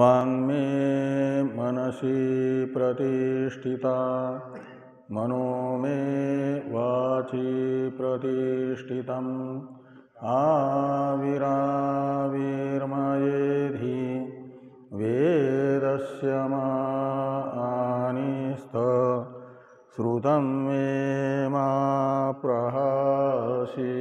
वाङ्मे मनसि प्रतिष्ठिता मनो मे वाचि प्रतिष्ठितम् आविराविर्मयेधि वेदस्य मानिस्थ श्रुतं मे मा प्रहसि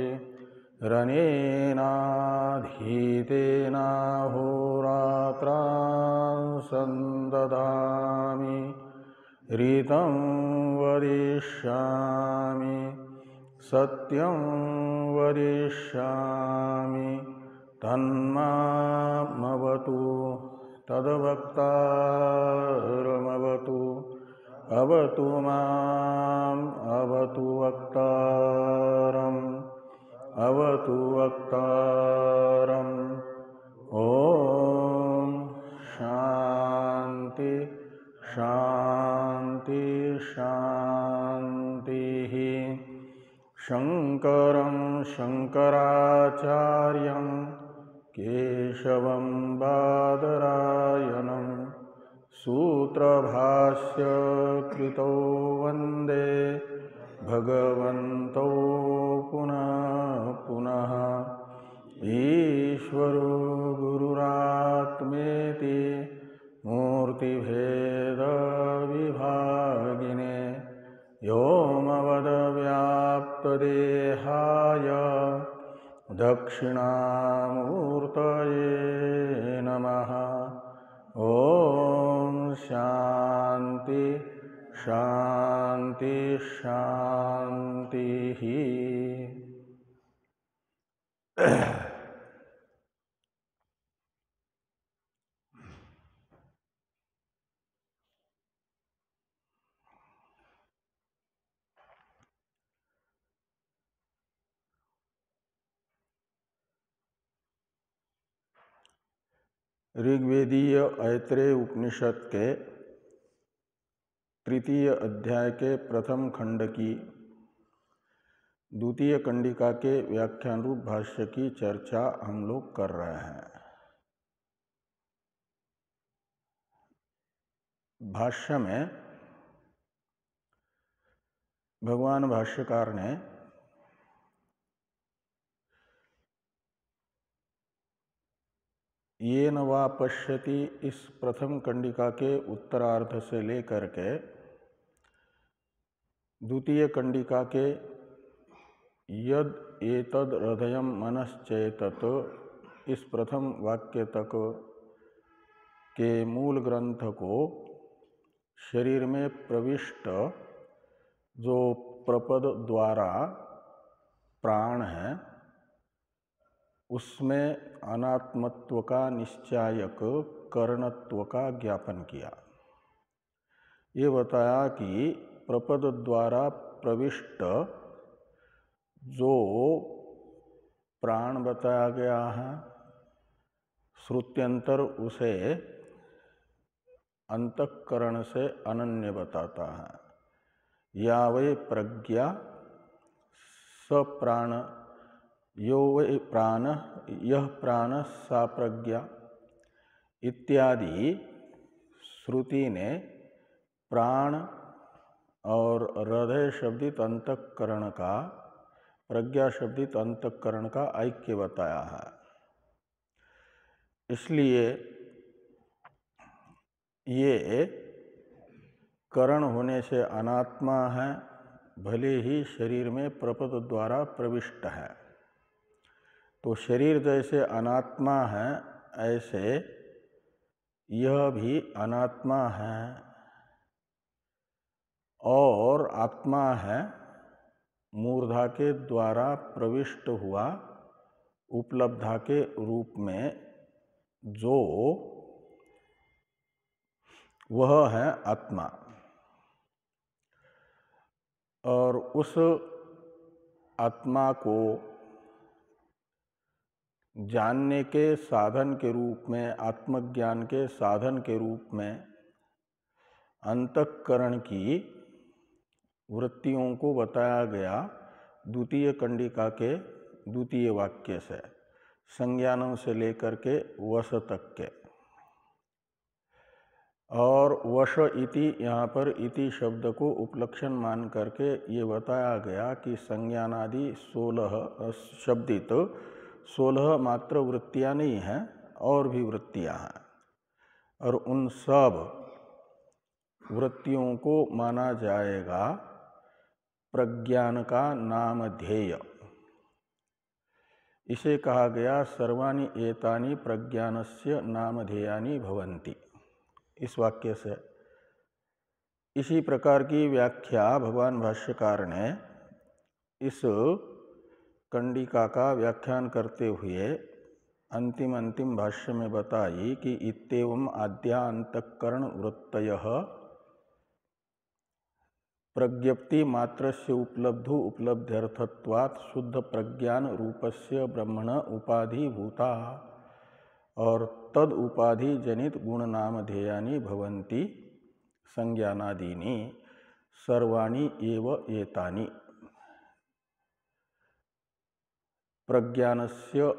रनेनाधीतेनाहोरात्रान् सन्ददामि ऋतं वदिष्यामि सत्यं वदिष्यामि तन्मामवतु तद्वक्तारमवतु अवतु माम् अवतु वक्तारम् अवतु वक्तारम्। ॐ शान्ति शान्ति शान्तिः। शङ्करं शङ्कराचार्यं केशवं बादरायणं सूत्रभाष्य कृतौ वन्दे भगवन्तौ पुनः पुनः। ईश्वरो गुरुरात्मेति मूर्तिभेदविभागिने व्योमवद्व्याप्तदेहाय दक्षिणामूर्तये नमः। ॐ शान्ति शान्ति शान्तिः। ऋग्वेदीय ऐत्रेय उपनिषद के तृतीय अध्याय के प्रथम खंड की द्वितीय कंडिका के व्याख्यान रूप भाष्य की चर्चा हम लोग कर रहे हैं। भाष्य में भगवान भाष्यकार ने ये न वा पश्यति इस प्रथम कंडिका के उत्तरार्ध से लेकर के द्वितीय कंडिका के यद एतद हृदयम मनश्चेतत इस प्रथम वाक्य तक के मूल ग्रंथ को शरीर में प्रविष्ट जो प्रपद द्वारा प्राण है उसमें अनात्मत्व का निश्चायक करणत्व का ज्ञापन किया। ये बताया कि प्रपद द्वारा प्रविष्ट जो प्राण बताया गया है श्रुत्यंतर उसे अंतःकरण से अनन्य बताता है। या वै प्रज्ञा स प्राण यो वै प्राण यह प्राण सा प्रज्ञा इत्यादि श्रुति ने प्राण और हृदय शब्दित अंतःकरण का प्रज्ञा शब्दित अंतःकरण का ऐक्य बताया है। इसलिए ये करण होने से अनात्मा है, भले ही शरीर में प्रपद द्वारा प्रविष्ट है। तो शरीर जैसे अनात्मा है ऐसे यह भी अनात्मा है और आत्मा है मूर्धा के द्वारा प्रविष्ट हुआ उपलब्धा के रूप में जो वह है आत्मा। और उस आत्मा को जानने के साधन के रूप में आत्मज्ञान के साधन के रूप में अंतःकरण की वृत्तियों को बताया गया द्वितीय कंडिका के द्वितीय वाक्य से संज्ञानों से लेकर के वश तक के। और वश इति, यहाँ पर इति शब्द को उपलक्षण मान करके ये बताया गया कि संज्ञानादि 16 शब्दित 16 मात्र वृत्तियाँ नहीं हैं, और भी वृत्तियाँ हैं, और उन सब वृत्तियों को माना जाएगा प्रज्ञान का नामधेय। इसे कहा गया सर्वाणि एतानि प्रज्ञानस्य नामधेयानि भवन्ति, इस वाक्य से। इसी प्रकार की व्याख्या भगवान भाष्यकार ने इस कंडिका का व्याख्यान करते हुए अंतिम भाष्य में बताई कि इत्येवम् आद्यांतःकरण वृत्तयः प्रज्ञप्ति मात्रस्य उपलब्धु उपलब्ध्यर्थत्वात् शुद्ध प्रज्ञान रूपस्य ब्रह्मण उपाधि भूता, और तद उपाधि जनित गुण नामधेयानि भवन्ति संज्ञानादीनि सर्वाणि एव एतानि प्रज्ञानस्य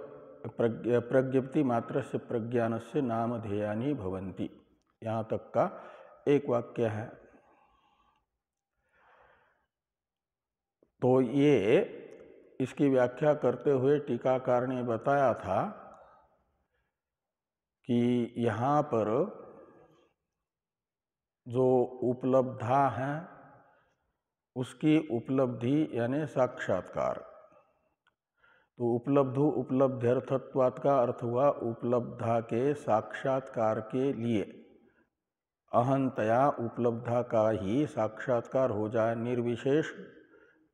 प्रज्ञप्ति मात्रस्य प्रज्ञानस्य नामधेयानि भवन्ति। यहाँ तक का एक वाक्य है। तो ये इसकी व्याख्या करते हुए टीकाकार ने बताया था कि यहाँ पर जो उपलब्धा है उसकी उपलब्धि यानी साक्षात्कार। तो उपलब्धु उपलब्ध्यर्थत्वात् का अर्थ हुआ उपलब्धा के साक्षात्कार के लिए अहंतया उपलब्धा का ही साक्षात्कार हो जाए, निर्विशेष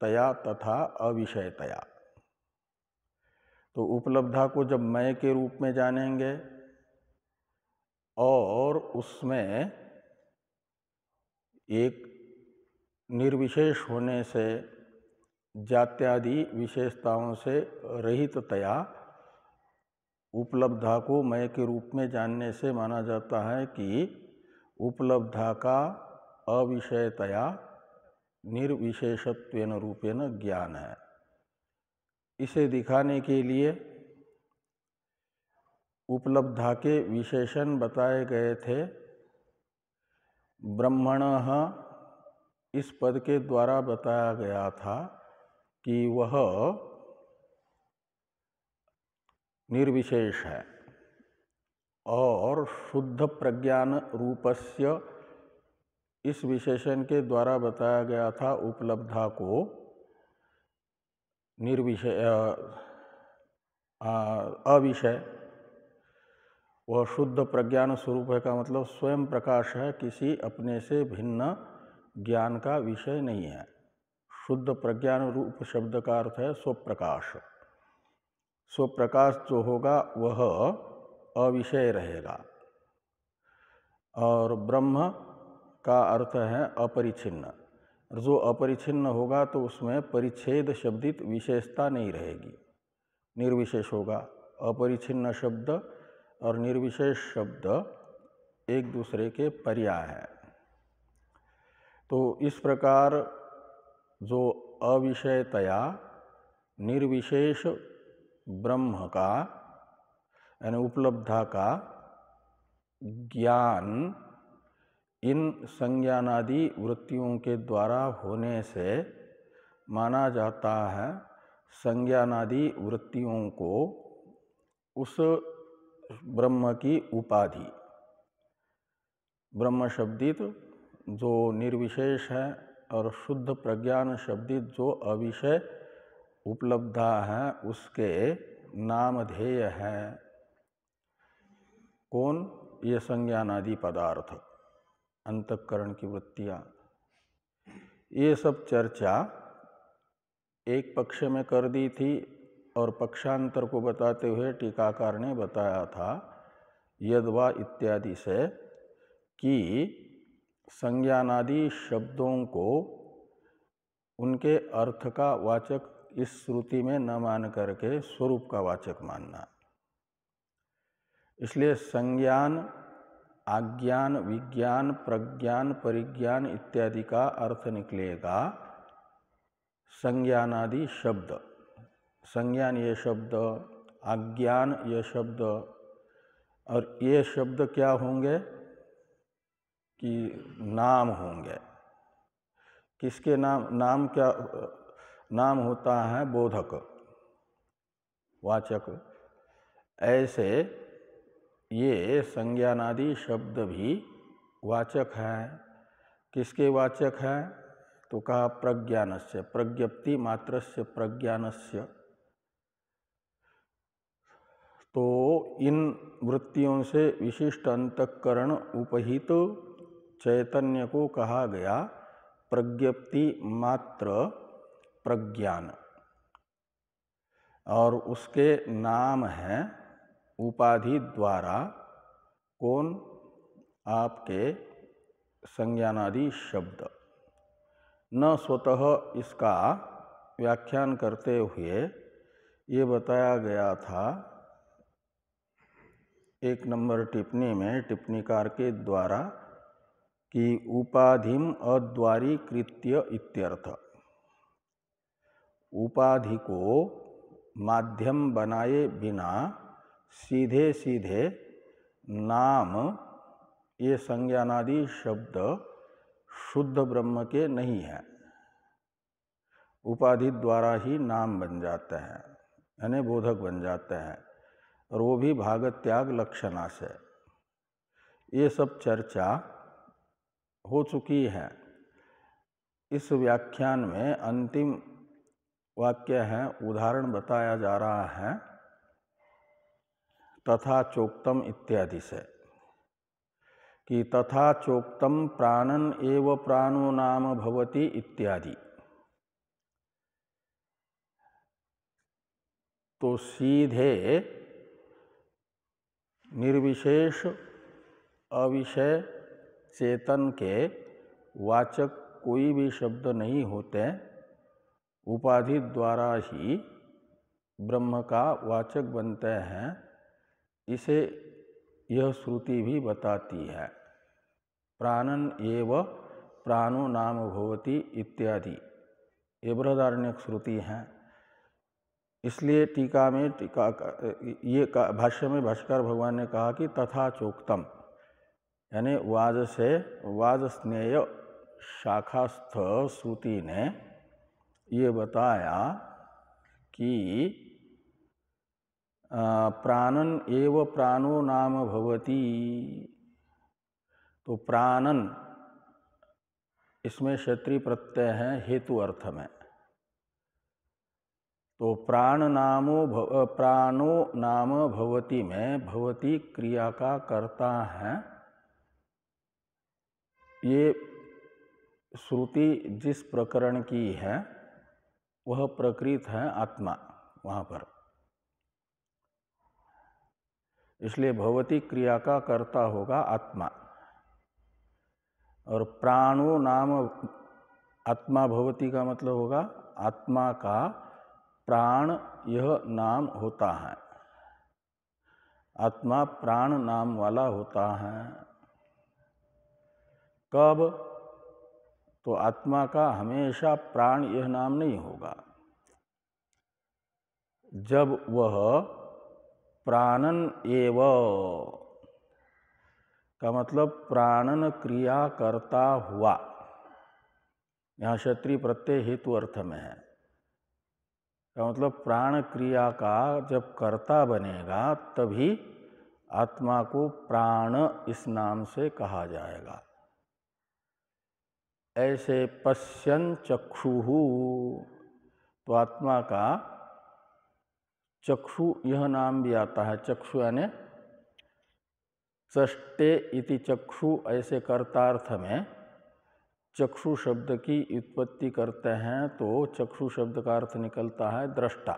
तया तथा अविषयतया। तो उपलब्धा को जब मैं के रूप में जानेंगे और उसमें एक निर्विशेष होने से जात्यादि विशेषताओं से रहिततया उपलब्धा को मैं के रूप में जानने से माना जाता है कि उपलब्धा का अविषयतया निर्विशेषत्वेन रूपेण ज्ञान है। इसे दिखाने के लिए उपलब्धा के विशेषण बताए गए थे। ब्रह्मणः इस पद के द्वारा बताया गया था कि वह निर्विशेष है, और शुद्ध प्रज्ञान रूपस्य इस विशेषण के द्वारा बताया गया था उपलब्धा को निर्विषय अविषय। वह शुद्ध प्रज्ञान स्वरूप है का मतलब स्वयं प्रकाश है, किसी अपने से भिन्न ज्ञान का विषय नहीं है। शुद्ध प्रज्ञान रूप शब्द का अर्थ है स्वप्रकाश। स्वप्रकाश जो होगा वह अविषय रहेगा, और ब्रह्म का अर्थ है अपरिच्छिन्न। जो अपरिच्छिन्न होगा तो उसमें परिच्छेद शब्दित विशेषता नहीं रहेगी, निर्विशेष होगा। अपरिच्छिन्न शब्द और निर्विशेष शब्द एक दूसरे के पर्याय हैं। तो इस प्रकार जो अविषयतया निर्विशेष ब्रह्म का यानी उपलब्धा का ज्ञान इन संज्ञानादि वृत्तियों के द्वारा होने से माना जाता है संज्ञानादि वृत्तियों को उस ब्रह्म की उपाधि। ब्रह्म शब्दित जो निर्विशेष है और शुद्ध प्रज्ञान शब्दित जो अविषय उपलब्धा है उसके नामधेय है कौन? ये संज्ञानादि पदार्थ, अंतःकरण की वृत्तियाँ। ये सब चर्चा एक पक्ष में कर दी थी, और पक्षांतर को बताते हुए टीकाकार ने बताया था यद्वा इत्यादि से कि संज्ञानादि शब्दों को उनके अर्थ का वाचक इस श्रुति में न मान करके स्वरूप का वाचक मानना। इसलिए संज्ञान, आज्ञान, विज्ञान, प्रज्ञान, परिज्ञान इत्यादि का अर्थ निकलेगा संज्ञानादि शब्द। संज्ञान ये शब्द, आज्ञान ये शब्द, और ये शब्द क्या होंगे? कि नाम होंगे। किसके नाम? नाम क्या नाम होता है? बोधक, वाचक। ऐसे ये संज्ञानादि शब्द भी वाचक है। किसके वाचक है? तो कहा प्रज्ञानस्य, प्रज्ञप्ति मात्रस्य प्रज्ञानस्य। तो इन वृत्तियों से विशिष्ट अंतःकरण उपहित चैतन्य को कहा गया प्रज्ञप्ति मात्र प्रज्ञान, और उसके नाम है उपाधि द्वारा कौन? आपके संज्ञानादि शब्द। न स्वतः इसका व्याख्यान करते हुए ये बताया गया था 1 नंबर टिप्पणी में टिप्पणीकार के द्वारा कि उपाधिम अद्वारीकृत्य इत्यर्थ। उपाधि को माध्यम बनाए बिना सीधे सीधे नाम ये संज्ञानादि शब्द शुद्ध ब्रह्म के नहीं है। उपाधि द्वारा ही नाम बन जाते हैं, यानी बोधक बन जाते हैं, और वो भी भागत्याग लक्षणा से। ये सब चर्चा हो चुकी है। इस व्याख्यान में अंतिम वाक्य है, उदाहरण बताया जा रहा है तथा चोक्तम इत्यादि से, कि तथा चोक्तम प्राणन एव प्राणो नाम भवति इत्यादि। तो सीधे निर्विशेष अविषय चेतन के वाचक कोई भी शब्द नहीं होते, उपाधि द्वारा ही ब्रह्म का वाचक बनते हैं। इसे यह श्रुति भी बताती है। प्राणन एव प्राणो नाम भवति इत्यादि, ये बृहदारण्यक श्रुति है। इसलिए टीका में ये भाष्य में भाष्यकार भगवान ने कहा कि तथा चोक्तम, यानी वाज से वाजस्नेय शाखास्थ श्रुति ने ये बताया कि प्राणन एव प्राणो नाम भवति। तो प्राणन इसमें क्षत्रिय प्रत्यय है हेतु अर्थ में। तो प्राणो नाम भवति में भवति क्रिया का कर्ता है। ये श्रुति जिस प्रकरण की है वह प्रकृत है आत्मा वहाँ पर, इसलिए भवति क्रिया का कर्ता होगा आत्मा। और प्राणो नाम आत्मा भवति का मतलब होगा आत्मा का प्राण यह नाम होता है। आत्मा प्राण नाम वाला होता है। कब? तो आत्मा का हमेशा प्राण यह नाम नहीं होगा। जब वह प्राणन एव का मतलब प्राणन क्रिया करता हुआ, यहाँ क्षत्रिय प्रत्यय हेतु अर्थ में है, का मतलब प्राण क्रिया का जब कर्ता बनेगा तभी आत्मा को प्राण इस नाम से कहा जाएगा। ऐसे पश्यन चक्षुहु, तो आत्मा का चक्षु यह नाम भी आता है। चक्षु यानी चष्टे इति चक्षु, ऐसे कर्तार्थ में चक्षु शब्द की उत्पत्ति करते हैं तो चक्षु शब्द का अर्थ निकलता है दृष्टा।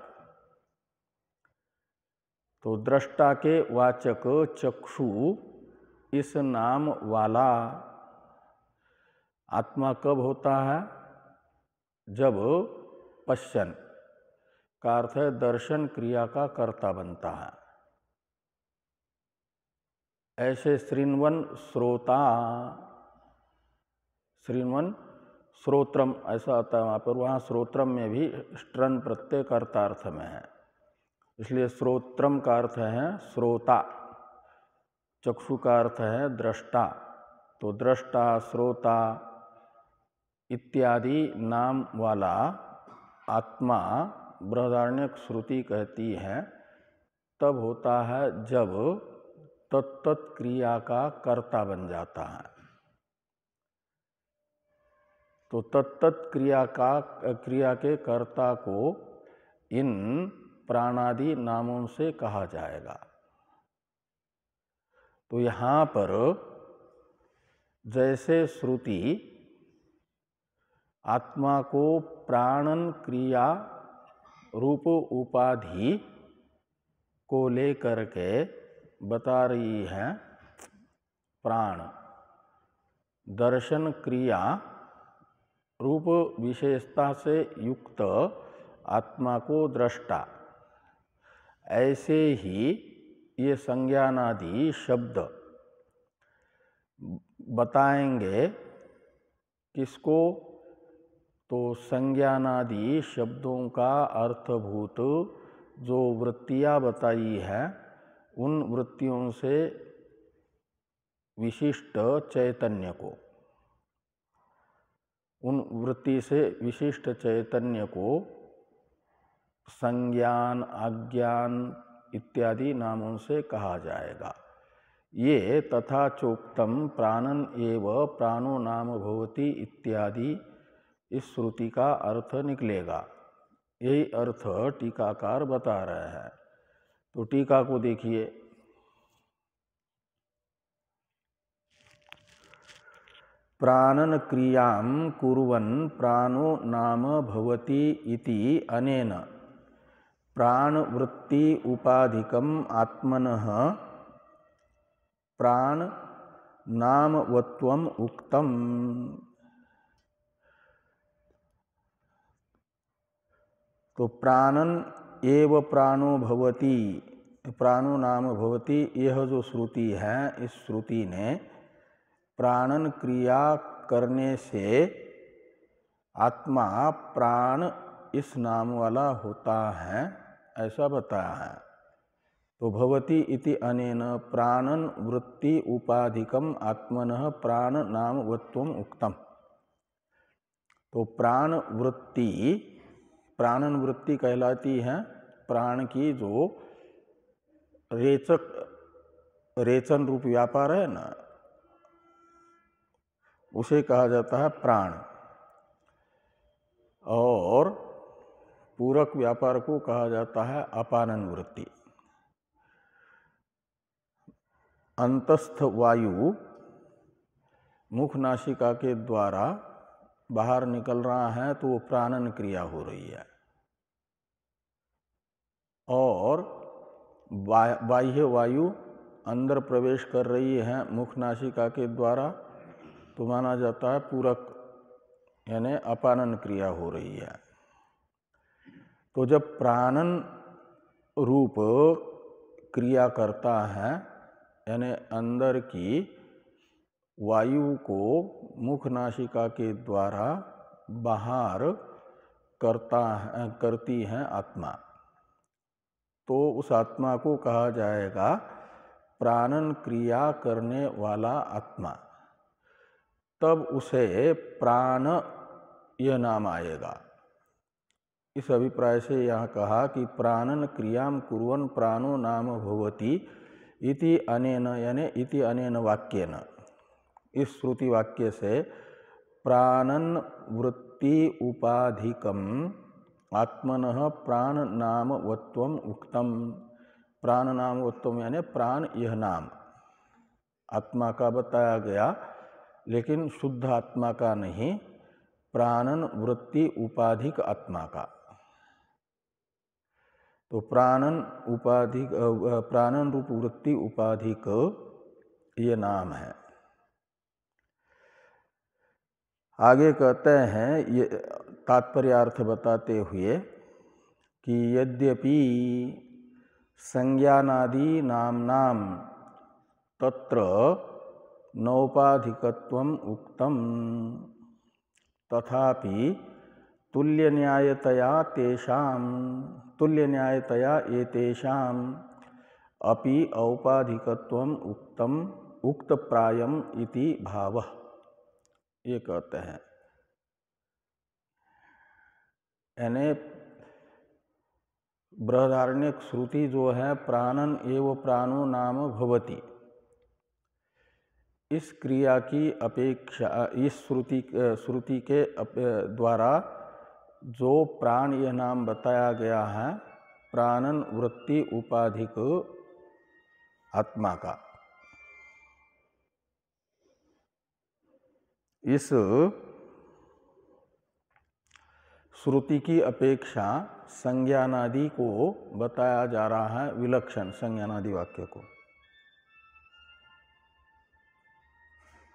तो दृष्टा के वाचक चक्षु इस नाम वाला आत्मा कब होता है? जब पश्यन का अर्थ है दर्शन क्रिया का कर्ता बनता है। ऐसे श्रृण्वन श्रोता, श्रृण्वन श्रोत्रम ऐसा आता है वहाँ पर, वहाँ श्रोत्रम में भी स्ट्रन प्रत्यय कर्तार्थ में है, इसलिए श्रोत्रम का अर्थ है श्रोता, चक्षु का अर्थ है दृष्टा। तो दृष्टा, श्रोता इत्यादि नाम वाला आत्मा बृहदारण्यक श्रुति कहती है तब होता है जब तत्त क्रिया का कर्ता बन जाता है। तो तत्त क्रिया के कर्ता को इन प्राणादि नामों से कहा जाएगा। तो यहाँ पर जैसे श्रुति आत्मा को प्राणन क्रिया रूप उपाधि को लेकर के बता रही है, प्राण दर्शन क्रिया रूप विशेषता से युक्त आत्मा को दृष्टा, ऐसे ही ये संज्ञानादि शब्द बताएंगे किसको? तो संज्ञानादि शब्दों का अर्थभूत जो वृत्तियां बताई है उन वृत्तियों से विशिष्ट चैतन्य को, उन वृत्ति से विशिष्ट चैतन्य को संज्ञान, अज्ञान इत्यादि नामों से कहा जाएगा। ये तथा चोक्तम प्राणन एव प्राणो नाम भवति इत्यादि इस श्रुति का अर्थ निकलेगा। यही अर्थ टीकाकार बता रहे हैं। तो टीका को देखिए, प्राणन क्रियां कुर्वन् प्राणो नाम भवति इति अनेन प्राणवृत्ति उपाधिकम आत्मनः प्राण नामवत्वम उक्तम। तो प्राणन एव प्राणो भवति, प्राणो नाम भवति, यह जो श्रुति है इस श्रुति ने प्राणन क्रिया करने से आत्मा प्राण इस नाम वाला होता है ऐसा बताया है। तो भवति इति अनेन प्राणन वृत्ति उपाधिकम आत्मनः प्राण नामवत्वम उक्तम। तो प्राण वृत्ति, प्राणन वृत्ति कहलाती है प्राण की जो रेचन रूप व्यापार है ना, उसे कहा जाता है प्राण, और पूरक व्यापार को कहा जाता है अपानन वृत्ति। अंतस्थ वायु मुख नासिका के द्वारा बाहर निकल रहा है तो वो प्राणन क्रिया हो रही है, और बाह्य वायु अंदर प्रवेश कर रही है मुख नासिका के द्वारा तो माना जाता है पूरक, यानी अपानन क्रिया हो रही है। तो जब प्राणन रूप क्रिया करता है, यानी अंदर की वायु को मुख नासिका के द्वारा बाहर करती है आत्मा, तो उस आत्मा को कहा जाएगा प्राणन क्रिया करने वाला आत्मा। तब उसे प्राण यह नाम आएगा। इस अभिप्राय से यहाँ कहा कि प्राणन क्रियाम कुर्वन् प्राणो नाम भवति इति अनेन, यानी इति अनेन वाक्येन, इस श्रुति वाक्य से प्राणन वृत्ति उपाधिकम आत्मनः प्राण नामवत्वम उक्तम। प्राण नामवत्वम यानी प्राण यह नाम आत्मा का बताया गया, लेकिन शुद्ध आत्मा का नहीं, प्राणन वृत्ति उपाधिक आत्मा का। तो प्राणन उपाधिक, प्राणन रूप वृत्ति उपाधिक ये नाम है। आगे कहते हैं ये तात्पर्यार्थ बताते हुए कि यद्यपि संज्ञानादि नामनाम तत्र नौपाधिकत्वम उक्तम तथापि तुल्य न्यायतया एतेषाम अपि औपाधिकत्वम उक्तम उक्त प्रायम इति भावः, ये कहते हैं। यानी बृहदारण्यक श्रुति जो है प्राणन एव प्राणो नाम भवति, इस क्रिया की अपेक्षा इस श्रुति के द्वारा जो प्राण यह नाम बताया गया है प्राणन वृत्ति उपाधिक आत्मा का, इस श्रुति की अपेक्षा संज्ञानादि को बताया जा रहा है, विलक्षण संज्ञानादि वाक्य को।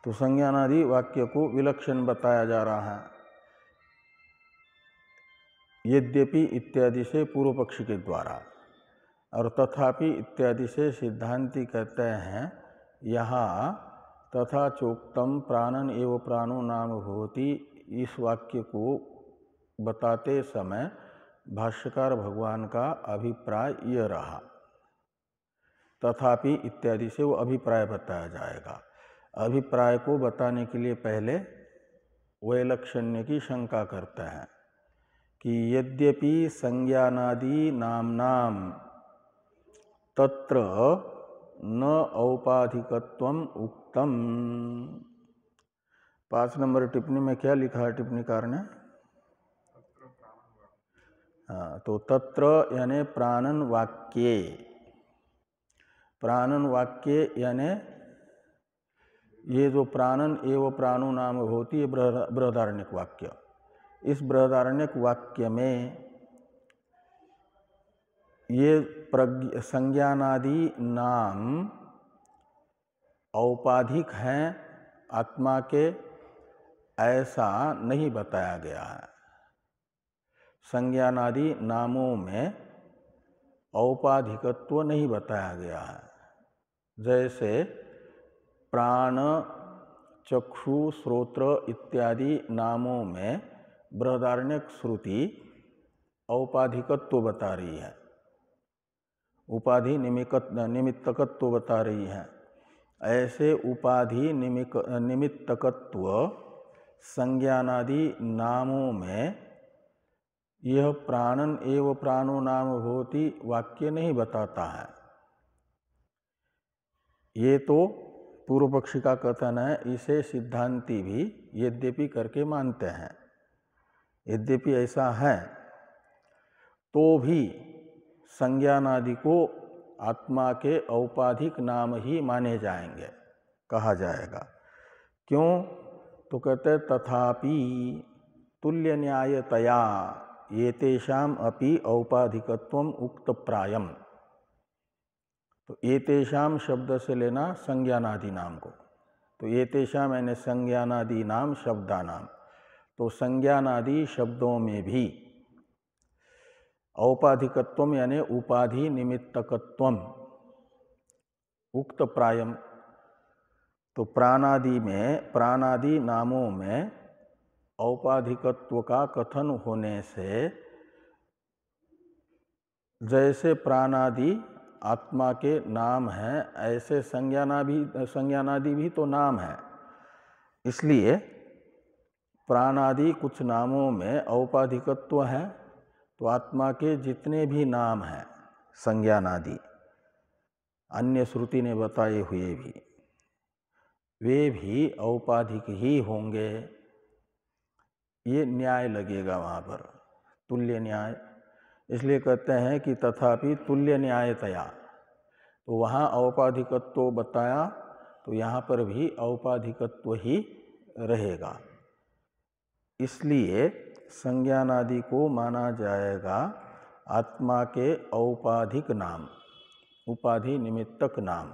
तो संज्ञानादि वाक्य को विलक्षण बताया जा रहा है, यद्यपि इत्यादि से पूर्व पक्षी के द्वारा, और तथापि इत्यादि से सिद्धांती कहते हैं यहाँ तथा चोक्तम प्राणन एव प्राणो नाम भवति, इस वाक्य को बताते समय भाष्यकार भगवान का अभिप्राय यह रहा। तथापि इत्यादि से वो अभिप्राय बताया जाएगा। अभिप्राय को बताने के लिए पहले वैलक्षण्य की शंका करते हैं कि यद्यपि संज्ञानादि नामनाम तत्र न औपाधिकत्वम उक्तम। 5 नंबर टिप्पणी में क्या लिखा है टिप्पणीकार ने? हाँ, तो तत्र यानी प्राणन वाक्ये, प्राणन वाक्ये यानी ये जो प्राणन एव प्राणो नाम होती है बृहदारण्यक वाक्य, इस बृहदारण्यक वाक्य में ये संज्ञानादि नाम औपाधिक हैं आत्मा के, ऐसा नहीं बताया गया है। संज्ञानादि नामों में औपाधिकत्व नहीं बताया गया है। जैसे प्राण, चक्षु, श्रोत्र इत्यादि नामों में बृहदारण्यक श्रुति औपाधिकत्व बता रही है, उपाधि निमित्तकत्व बता रही है। ऐसे उपाधि निमित्तकत्व संज्ञानादि नामों में यह प्राणन एव प्राणो नाम भवति वाक्य नहीं बताता है। ये तो पूर्व पक्षी का कथन है, इसे सिद्धांती भी यद्यपि करके मानते हैं। यद्यपि ऐसा है तो भी संज्ञानादि को आत्मा के औपाधिक नाम ही माने जाएंगे, कहा जाएगा। क्यों? तो कहते तथापि तुल्य न्यायतया एतेषाम अपि औपाधिकत्वम उक्त प्रायम। तो एतेषाम शब्द से लेना संज्ञानादि नाम को, तो एतेषाम यानी संज्ञानादि नाम शब्दानाम, तो संज्ञानादि शब्दों में भी औपाधिकत्वम यानी उपाधि निमित्तकत्वम उक्त प्रायम। तो प्राणादि में, प्राणादि नामों में औपाधिकत्व का कथन होने से जैसे प्राणादि आत्मा के नाम हैं, ऐसे संज्ञानादि भी तो नाम है। इसलिए प्राणादि कुछ नामों में औपाधिकत्व है, तो आत्मा के जितने भी नाम हैं संज्ञानादि, अन्य श्रुति ने बताए हुए भी, वे भी औपाधिक ही होंगे। ये न्याय लगेगा वहाँ पर, तुल्य न्याय। इसलिए कहते हैं कि तथापि तुल्य न्यायतया, तो वहाँ औपाधिकत्व बताया तो यहाँ पर भी औपाधिकत्व ही रहेगा। इसलिए संज्ञानादि को माना जाएगा आत्मा के औपाधिक नाम, उपाधि निमित्तक नाम।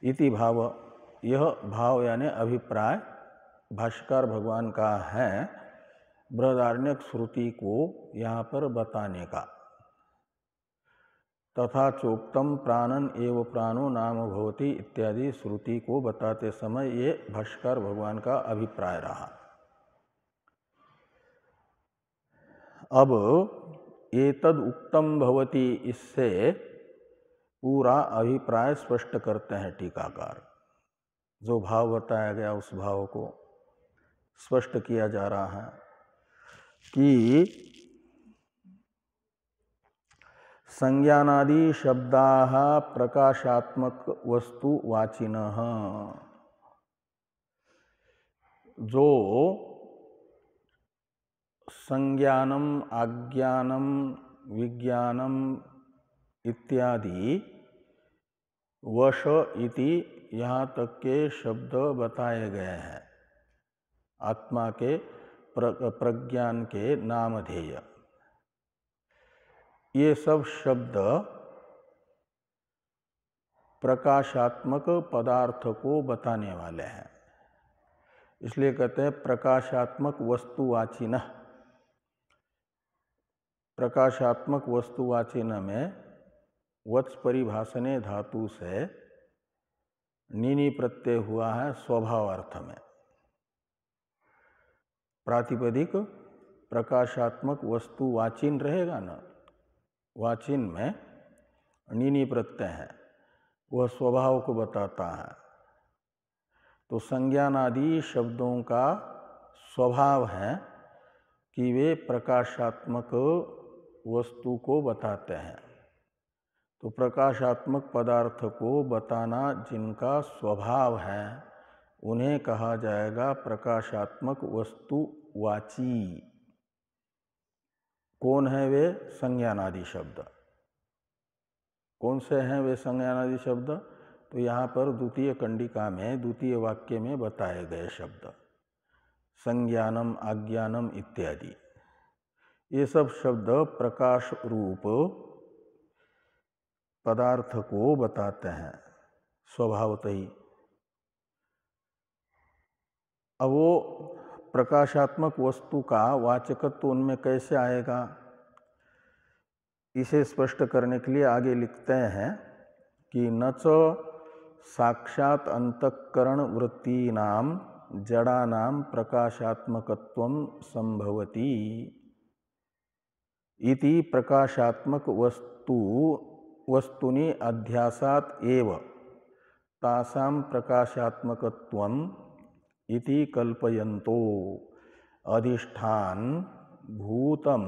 इति भाव, यह भाव यानी अभिप्राय भाष्यकार भगवान का है बृहदारण्यक श्रुति को यहाँ पर बताने का। तथा चोक्तम प्राणन एव प्राणो नाम भवति इत्यादि श्रुति को बताते समय ये भाष्यकार भगवान का अभिप्राय रहा। अब एतद उक्तम भवति, इससे पूरा अभिप्राय स्पष्ट करते हैं टीकाकार। जो भाव बताया गया उस भाव को स्पष्ट किया जा रहा है कि संज्ञानादि शब्दाः प्रकाशात्मक वस्तु वाचिनः, जो संज्ञानम आज्ञानम विज्ञानम इत्यादि वश इति यहाँ तक के शब्द बताए गए हैं, आत्मा के प्रज्ञान के नामधेय, ये सब शब्द प्रकाशात्मक पदार्थ को बताने वाले हैं। इसलिए कहते हैं प्रकाशात्मक वस्तुवाचिन। प्रकाशात्मक वस्तुवाचिन में वत्स परिभाषणे धातु से नीनी प्रत्यय हुआ है स्वभाव अर्थ में। प्रातिपदिक प्रकाशात्मक वस्तुवाचिन रहेगा ना, वाचिन में नीनी प्रत्यय है, वह स्वभाव को बताता है। तो संज्ञानादि शब्दों का स्वभाव है कि वे प्रकाशात्मक वस्तु को बताते हैं। तो प्रकाशात्मक पदार्थ को बताना जिनका स्वभाव है उन्हें कहा जाएगा प्रकाशात्मक वस्तुवाची। कौन है वे? संज्ञानादि शब्द। कौन से हैं वे संज्ञानादि शब्द? तो यहाँ पर द्वितीय कंडिका में द्वितीय वाक्य में बताए गए शब्द संज्ञानम आज्ञानम इत्यादि, ये सब शब्द प्रकाश रूप पदार्थ को बताते हैं स्वभावतः ही। अब वो प्रकाशात्मक वस्तु का वाचकत्व उनमें कैसे आएगा, इसे स्पष्ट करने के लिए आगे लिखते हैं कि न च साक्षात अंतःकरण वृत्तीनाम जड़ानाम प्रकाशात्मकत्वं संभवति इति प्रकाशात्मक वस्तुनि अध्यासात एव तासाम प्रकाशात्मकत्वम् इति कल्पयन्तो अधिष्ठान भूतम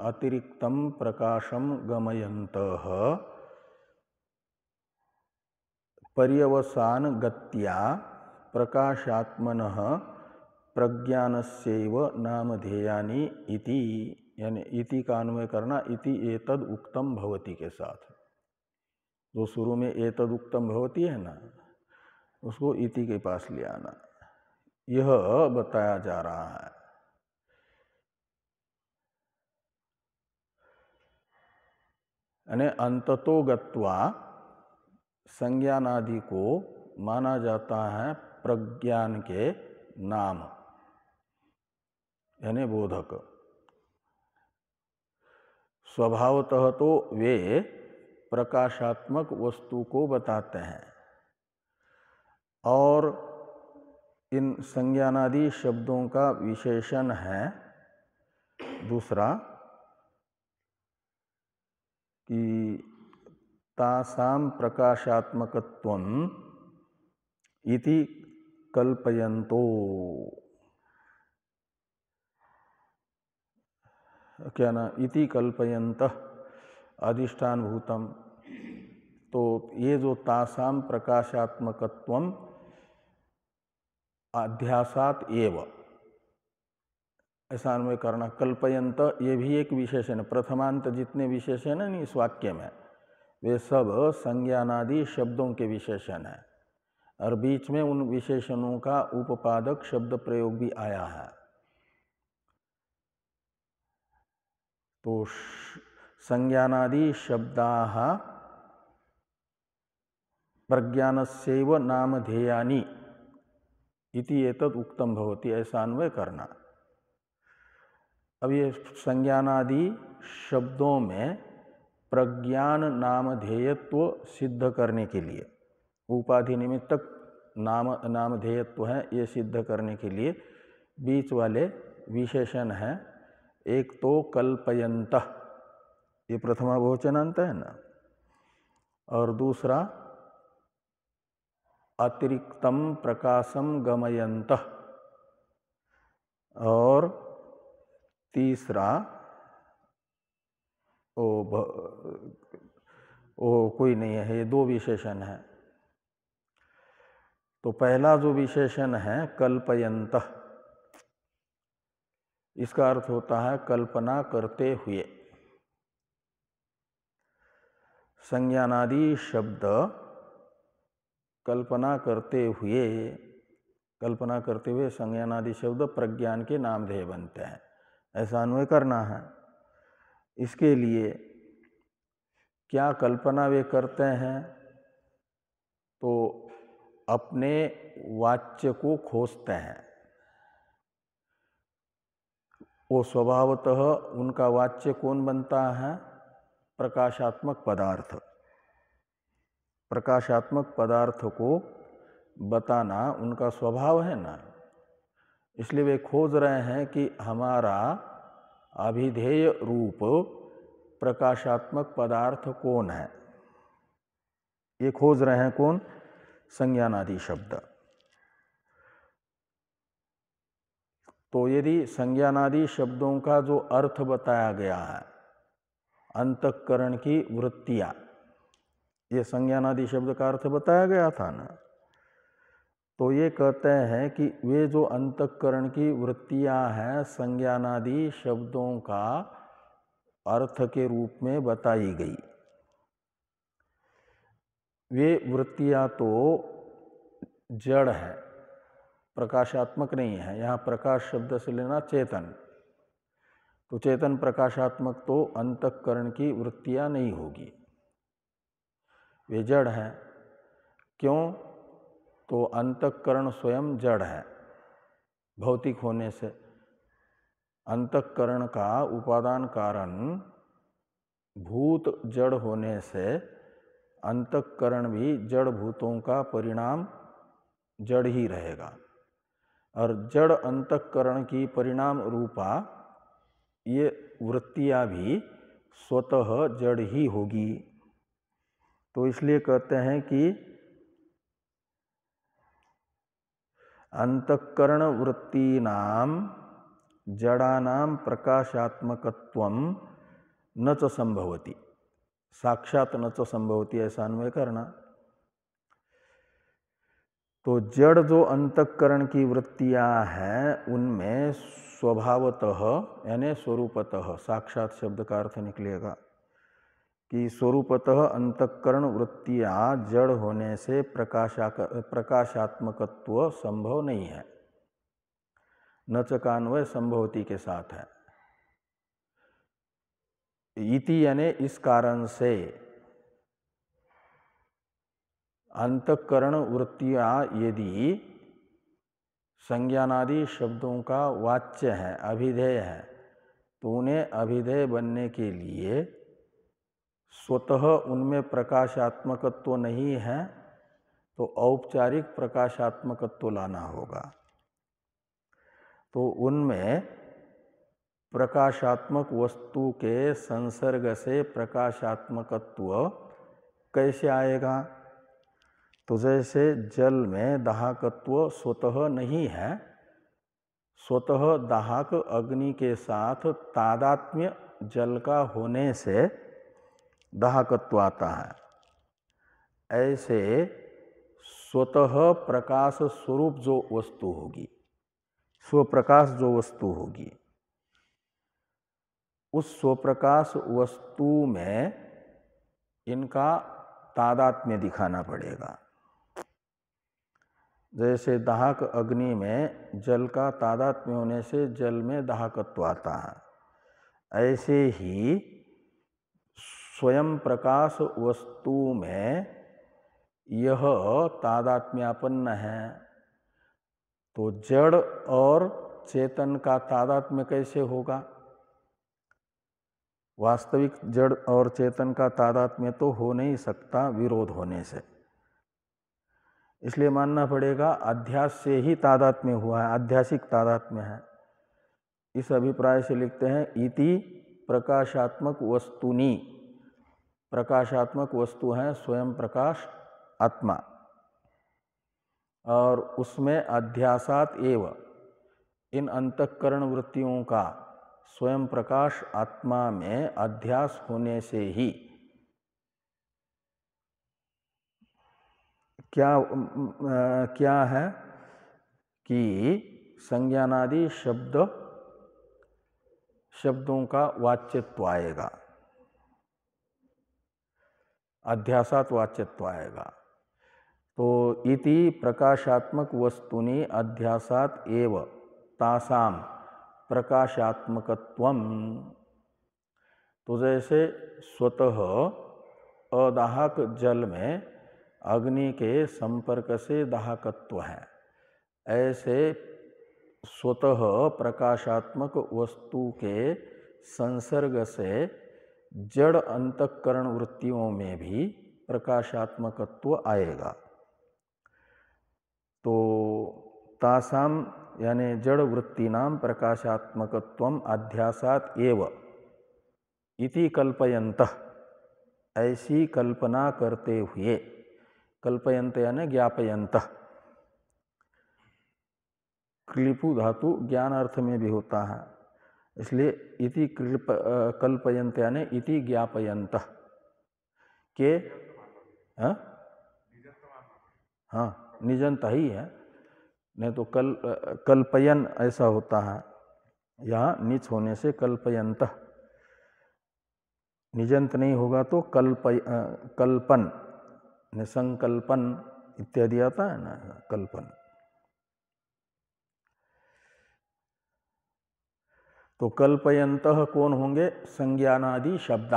अतिरिक्तम प्रकाशम गमयन्तः पर्यवसान गत्या प्रकाशात्मनः प्रज्ञानस्यैव नामधेयानि इति, यानी इति का अन्वय करना इति एतद उक्तम भवति के साथ। जो शुरू में एतद उक्तम भवति है ना, उसको इति के पास ले आना। यह बताया जा रहा है। यानी अंततो गत्वा संज्ञानादि को माना जाता है प्रज्ञान के नाम, यानी बोधक। स्वभावतः तो वे प्रकाशात्मक वस्तु को बताते हैं, और इन संज्ञानादि शब्दों का विशेषण है दूसरा कि तासाम प्रकाशात्मकत्वं इति कल्पयन्तो। क्या ना, इति कल्पयन्तः अधिष्ठान भूतम। तो ये जो तासाम प्रकाशात्मकत्वम अध्यासात एव, ऐसा अन्वय करना। कल्पयंत ये भी एक विशेषण है। प्रथमांत जितने विशेषण है ना इस वाक्य में, वे सब संज्ञानादि शब्दों के विशेषण हैं, और बीच में उन विशेषणों का उपपादक शब्द प्रयोग भी आया है। तो संज्ञानादि शब्दाः प्रज्ञानस्यैव नामधेयानि इति एतद उक्तम भवति, ऐसा अन्वय करना। अब ये संज्ञानादि शब्दों में प्रज्ञान नामधेयत्व सिद्ध करने के लिए, उपाधि निमित्तक नामधेयत्व है, ये सिद्ध करने के लिए बीच वाले विशेषण हैं। एक तो कल्पयन्तः, ये प्रथमा बहुवचनांत है ना, और दूसरा अतिरिक्तम प्रकाशम गमयन्तः, और तीसरा वो कोई नहीं है, ये दो विशेषण है। तो पहला जो विशेषण है कल्पयन्तः, इसका अर्थ होता है कल्पना करते हुए। संज्ञानादि शब्द कल्पना करते हुए संज्ञानादि शब्द प्रज्ञान के नामधेय बनते हैं, ऐसा अन्वय करना है। इसके लिए क्या कल्पना वे करते हैं, तो अपने वाच्य को खोजते हैं। वो स्वभावतः उनका वाच्य कौन बनता है? प्रकाशात्मक पदार्थ। प्रकाशात्मक पदार्थ को बताना उनका स्वभाव है ना, इसलिए वे खोज रहे हैं कि हमारा अभिधेय रूप प्रकाशात्मक पदार्थ कौन है। ये खोज रहे हैं कौन? संज्ञानादि शब्द। तो यदि संज्ञानादि शब्दों का जो अर्थ बताया गया है, अंतःकरण की वृत्तियां, ये संज्ञानादि शब्द का अर्थ बताया गया था ना, तो ये कहते हैं कि वे जो अंतःकरण की वृत्तियां हैं संज्ञानादि शब्दों का अर्थ के रूप में बताई गई, वे वृत्तियां तो जड़ है, प्रकाशात्मक नहीं है। यहाँ प्रकाश शब्द से लेना चेतन, तो चेतन प्रकाशात्मक तो अंतःकरण की वृत्तियां नहीं होगी, वे जड़ है। क्यों? तो अंतःकरण स्वयं जड़ है भौतिक होने से। अंतःकरण का उपादान कारण भूत जड़ होने से अंतःकरण भी जड़ भूतों का परिणाम जड़ ही रहेगा, और जड़ अंतःकरण की परिणाम रूपा ये वृत्तियां भी स्वतः जड़ ही होगी। तो इसलिए कहते हैं कि अंतःकरण वृत्तीनाम जड़ानाम प्रकाशात्मकत्वम न च संभवति, साक्षात न च संभवति, ऐसा अन्वय करना। तो जड़ जो अंतःकरण की वृत्तियां हैं उनमें स्वभावतः यानी स्वरूपतः, साक्षात शब्द का अर्थ निकलेगा कि स्वरूपतः अंतःकरण वृत्तियां जड़ होने से प्रकाशात्मकत्व संभव नहीं है। न च का अन्वय संभवती के साथ है। इति यानी इस कारण से अंतःकरण वृत्तियां यदि संज्ञानादि शब्दों का वाच्य है, अभिधेय है, तो उन्हें अभिधेय बनने के लिए स्वतः उनमें प्रकाशात्मकत्व नहीं है, तो औपचारिक प्रकाशात्मकत्व लाना होगा। तो उनमें प्रकाशात्मक वस्तु के संसर्ग से प्रकाशात्मकत्व कैसे आएगा? तो जैसे जल में दाहकत्व स्वतः नहीं है, स्वतः दाहक अग्नि के साथ तादात्म्य जल का होने से दाहकत्व आता है, ऐसे स्वतः प्रकाश स्वरूप जो वस्तु होगी, स्वप्रकाश जो वस्तु होगी, उस स्वप्रकाश वस्तु में इनका तादात्म्य दिखाना पड़ेगा। जैसे दाहक अग्नि में जल का तादात्म्य होने से जल में दाहकत्व आता है, ऐसे ही स्वयं प्रकाश वस्तु में यह तादात्म्यापन्न है। तो जड़ और चेतन का तादात्म्य कैसे होगा? वास्तविक जड़ और चेतन का तादात्म्य तो हो नहीं सकता विरोध होने से, इसलिए मानना पड़ेगा अध्यास से ही तादात्म्य हुआ है, आध्यासिक तादात्म्य है। इस अभिप्राय से लिखते हैं इति प्रकाशात्मक वस्तुनि, प्रकाशात्मक वस्तु है स्वयं प्रकाश आत्मा। और उसमें अध्यासात एव इन अंतःकरण वृत्तियों का स्वयं प्रकाश आत्मा में अध्यास होने से ही क्या है कि संज्ञानादि शब्दों का वाच्यत्व आएगा, अध्यासात वाच्यत्व आएगा। तो इति प्रकाशात्मक वस्तुनि अध्यासात एव तासाम प्रकाशात्मकत्वम। तो जैसे स्वतः अदाहक जल में अग्नि के संपर्क से दाहकत्व है, ऐसे स्वतः प्रकाशात्मक वस्तु के संसर्ग से जड़ अंतःकरण वृत्तियों में भी प्रकाशात्मकत्व आएगा। तो तासाम यानी जड़ वृत्तीनाम प्रकाशात्मकत्वम अध्यासात एव इति कल्पयन्तः, ऐसी कल्पना करते हुए, कल्पयन्त यानी ज्ञापयन्तः, क्लिपु धातु ज्ञान अर्थ में भी होता है, इसलिए इति कल्पयन्त यानी इति ज्ञापयन्तः के हाँ निजंत ही है, नहीं तो कल्पयन ऐसा होता है, यहाँ निच होने से कल्पयन्तः, निजंत नहीं होगा तो कल्पन संकल्पन इत्यादि आता है ना, कल्पन। तो कल्पयन्तः कौन होंगे? संज्ञानादि शब्द।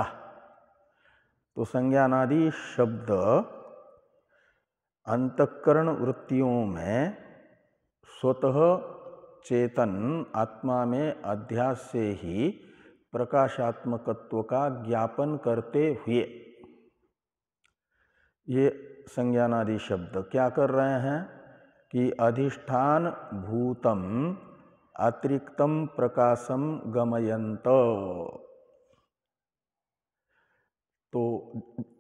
तो संज्ञानादि शब्द अंतःकरण वृत्तियों में स्वतः चेतन आत्मा में अध्यास से ही प्रकाशात्मकत्व का ज्ञापन करते हुए ये संज्ञानादि शब्द क्या कर रहे हैं कि अधिष्ठान भूतम अतिरिक्तम प्रकाशम गमयन्त। तो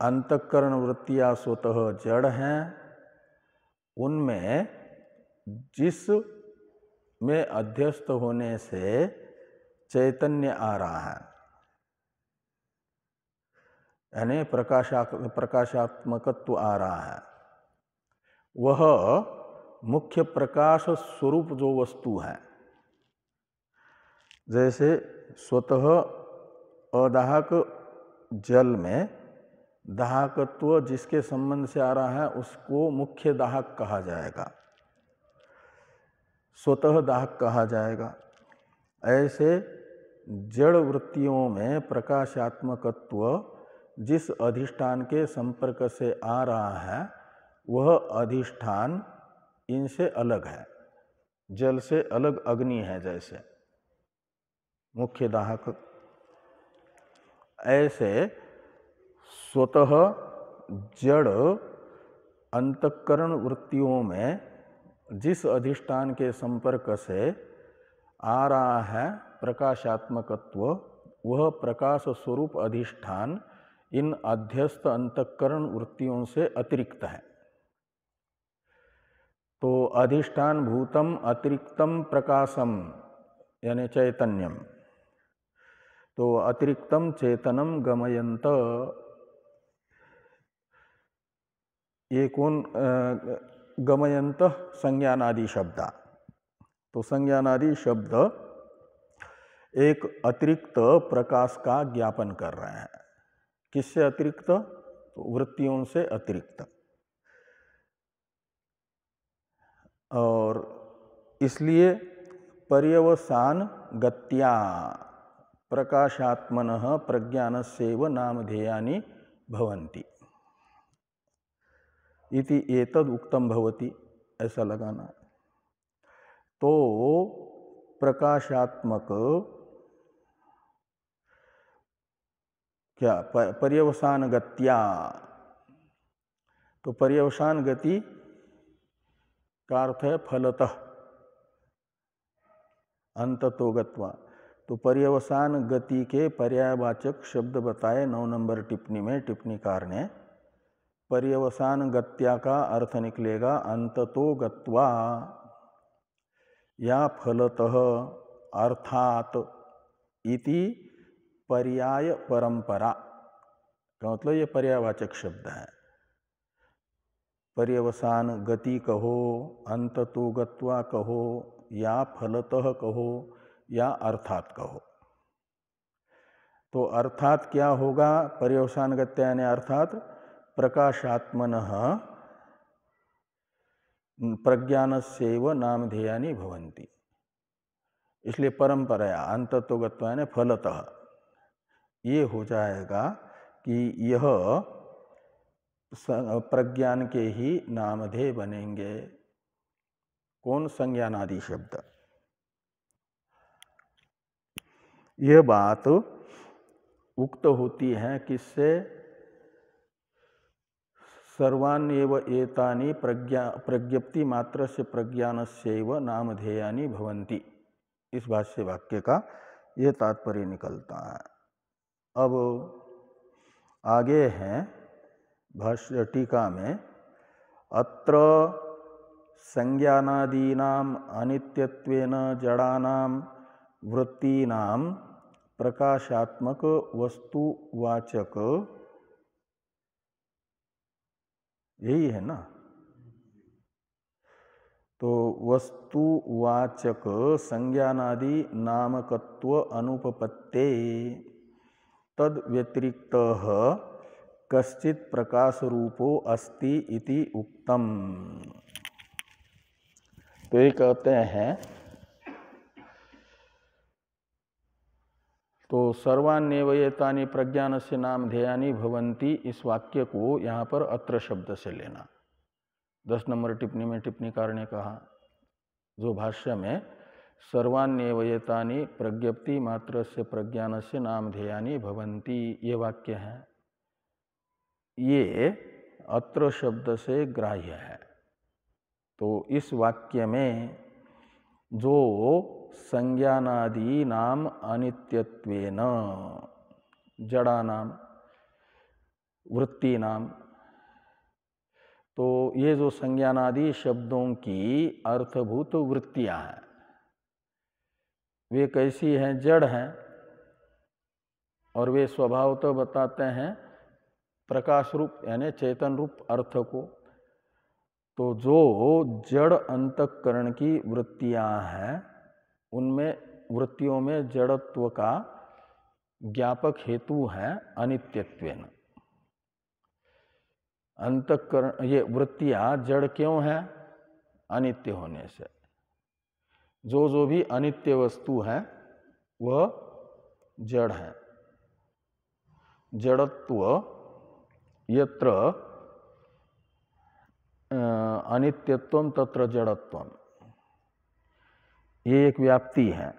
अंतःकरण वृत्तियां स्वतः जड़ हैं, उनमें जिस में अध्यस्त होने से चैतन्य आ रहा है, यानी प्रकाशात्मकत्व आ रहा है, वह मुख्य प्रकाश स्वरूप जो वस्तु है, जैसे स्वतः अदाहक जल में दाहकत्व जिसके संबंध से आ रहा है उसको मुख्य दाहक कहा जाएगा, स्वतः दाहक कहा जाएगा। ऐसे जड़ वृत्तियों में प्रकाशात्मकत्व जिस अधिष्ठान के संपर्क से आ रहा है वह अधिष्ठान इनसे अलग है, जल से अलग अग्नि है जैसे मुख्य दाहक, ऐसे स्वतः जड़ अंतःकरण वृत्तियों में जिस अधिष्ठान के संपर्क से आ रहा है प्रकाशात्मकत्व, वह प्रकाश स्वरूप अधिष्ठान इन अध्यस्त अंतःकरण वृत्तियों से अतिरिक्त है। तो अधिष्ठान भूतम अतिरिक्तम प्रकाशम यानी चैतन्यम, तो अतिरिक्तम चेतनम गमयन्त, ये कौन गमयन्त? संज्ञानादि शब्द। तो संज्ञानादि शब्द एक अतिरिक्त प्रकाश का ज्ञापन कर रहे हैं। किससे अतिरिक्त? तो वृत्तियों से अतिरिक्त। और इसलिए पर्यवसान गत्या प्रकाशात्मनः प्रज्ञानस्यैव नामधेयानि भवन्ति इति एतद उक्तम भवति, ऐसा लगाना। तो प्रकाशात्मक क्या पर्यवसान गत्या, तो पर्यवसान गति का अर्थ है फलतः अंततो गत्वा। तो पर्यवसान गति के पर्यायवाचक शब्द बताए 9 नंबर टिप्पणी में टिप्पणीकार ने। पर्यवसान गत्या का अर्थ निकलेगा अंततो गत्वा या फलतः अर्थात इति पर्याय परंपरा का मतलब ये पर्यायवाचक शब्द है। पर्यवसान गति कहो, अंततो गत्वा कहो, या फलतः कहो, या अर्थात कहो। तो अर्थात क्या होगा? पर्यवसान गत्या यानी अर्थात प्रकाशात्मनः प्रज्ञानस्यैव नामधेयानि भवन्ति। इसलिए परंपराया अंततो गत्वा यानी फलतः ये हो जाएगा कि यह प्रज्ञान के ही नामधेय बनेंगे। कौन? संज्ञानादि शब्द। यह बात उक्त होती है किससे? सर्वान्येव एतानि प्रज्ञप्ति मात्र से प्रज्ञानस्यैव नामधेयानि भवन्ति। इस भाष्य वाक्य का यह तात्पर्य निकलता है। अब आगे है भाष्य टीका में, अत्र संज्ञानादीनाम अनित्यत्वेन जड़ानां वृत्तीनां प्रकाशात्मक वस्तुवाचक, यही है ना? तो वस्तुवाचक संज्ञानादि नामकत्व अनुपपत्ते तद व्यतिरिक्तः कश्चित् प्रकाश रूपो अस्ति इति उक्तम। तो ये कहते हैं, तो सर्वान्येव एतानि प्रज्ञानस्य नामधेयानि भवन्ति, इस वाक्य को यहाँ पर अत्र शब्द से लेना। 10 नंबर टिप्पणी में टिप्पणीकार ने कहा, जो भाष्य में सर्वान्येव एतानि प्रज्ञप्ति मात्रस्य प्रज्ञानस्य नामधेयानि भवन्ति ये वाक्य है, ये अत्र शब्द से ग्राह्य है। तो इस वाक्य में जो संज्ञानादि नाम अनित्यत्वेन जड़ानाम वृत्तीनाम, तो ये जो संज्ञानादि शब्दों की अर्थभूत वृत्तियां हैं वे कैसी हैं? जड़ हैं, और वे स्वभावतः बताते हैं प्रकाश रूप यानी चेतन रूप अर्थ को। तो जो जड़ अंतःकरण की वृत्तियां हैं उनमें वृत्तियों में जड़त्व का ज्ञापक हेतु है अनित्यत्वेन। अंतःकरण ये वृत्तियां जड़ क्यों है? अनित्य होने से। जो भी अनित्य वस्तु है वह जड़ है। जड़त्व यत्र अनित्यत्वम तत्र जड़त्वम, ये एक व्याप्ति है।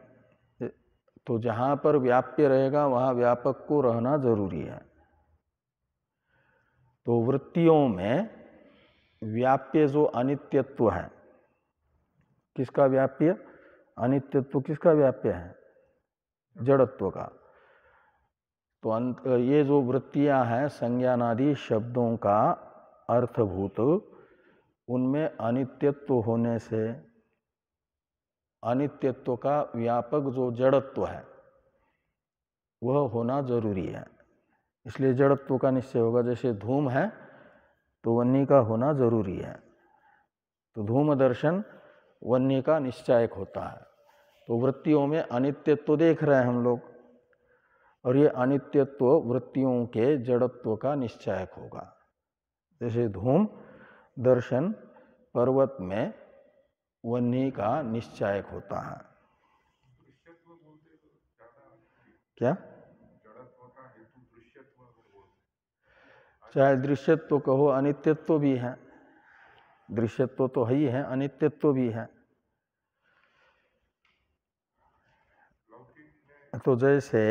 तो जहां पर व्याप्य रहेगा वहां व्यापक को रहना जरूरी है। तो वृत्तियों में व्याप्य जो अनित्यत्व है, किसका व्याप्य? अनित्यत्व किसका व्याप्य है? जड़त्व का। तो ये जो वृत्तियां हैं संज्ञानादि शब्दों का अर्थभूत, उनमें अनित्यत्व होने से अनित्यत्व का व्यापक जो जड़त्व है वह होना जरूरी है। इसलिए जड़त्व का निश्चय होगा। जैसे धूम है तो वन्नी का होना जरूरी है। तो धूम दर्शन वन्नी का निश्चायक होता है। तो वृत्तियों में अनित्यत्व देख रहे हैं हम लोग, और ये अनित्यत्व वृत्तियों के जड़त्व का निश्चायक होगा। जैसे धूम दर्शन पर्वत में वन्नी का निश्चायक होता है। क्या? चाहे दृश्यत्व कहो, अनित्यत्व भी है। दृश्यत्व तो है ही है, अनित्यत्व भी है। तो जैसे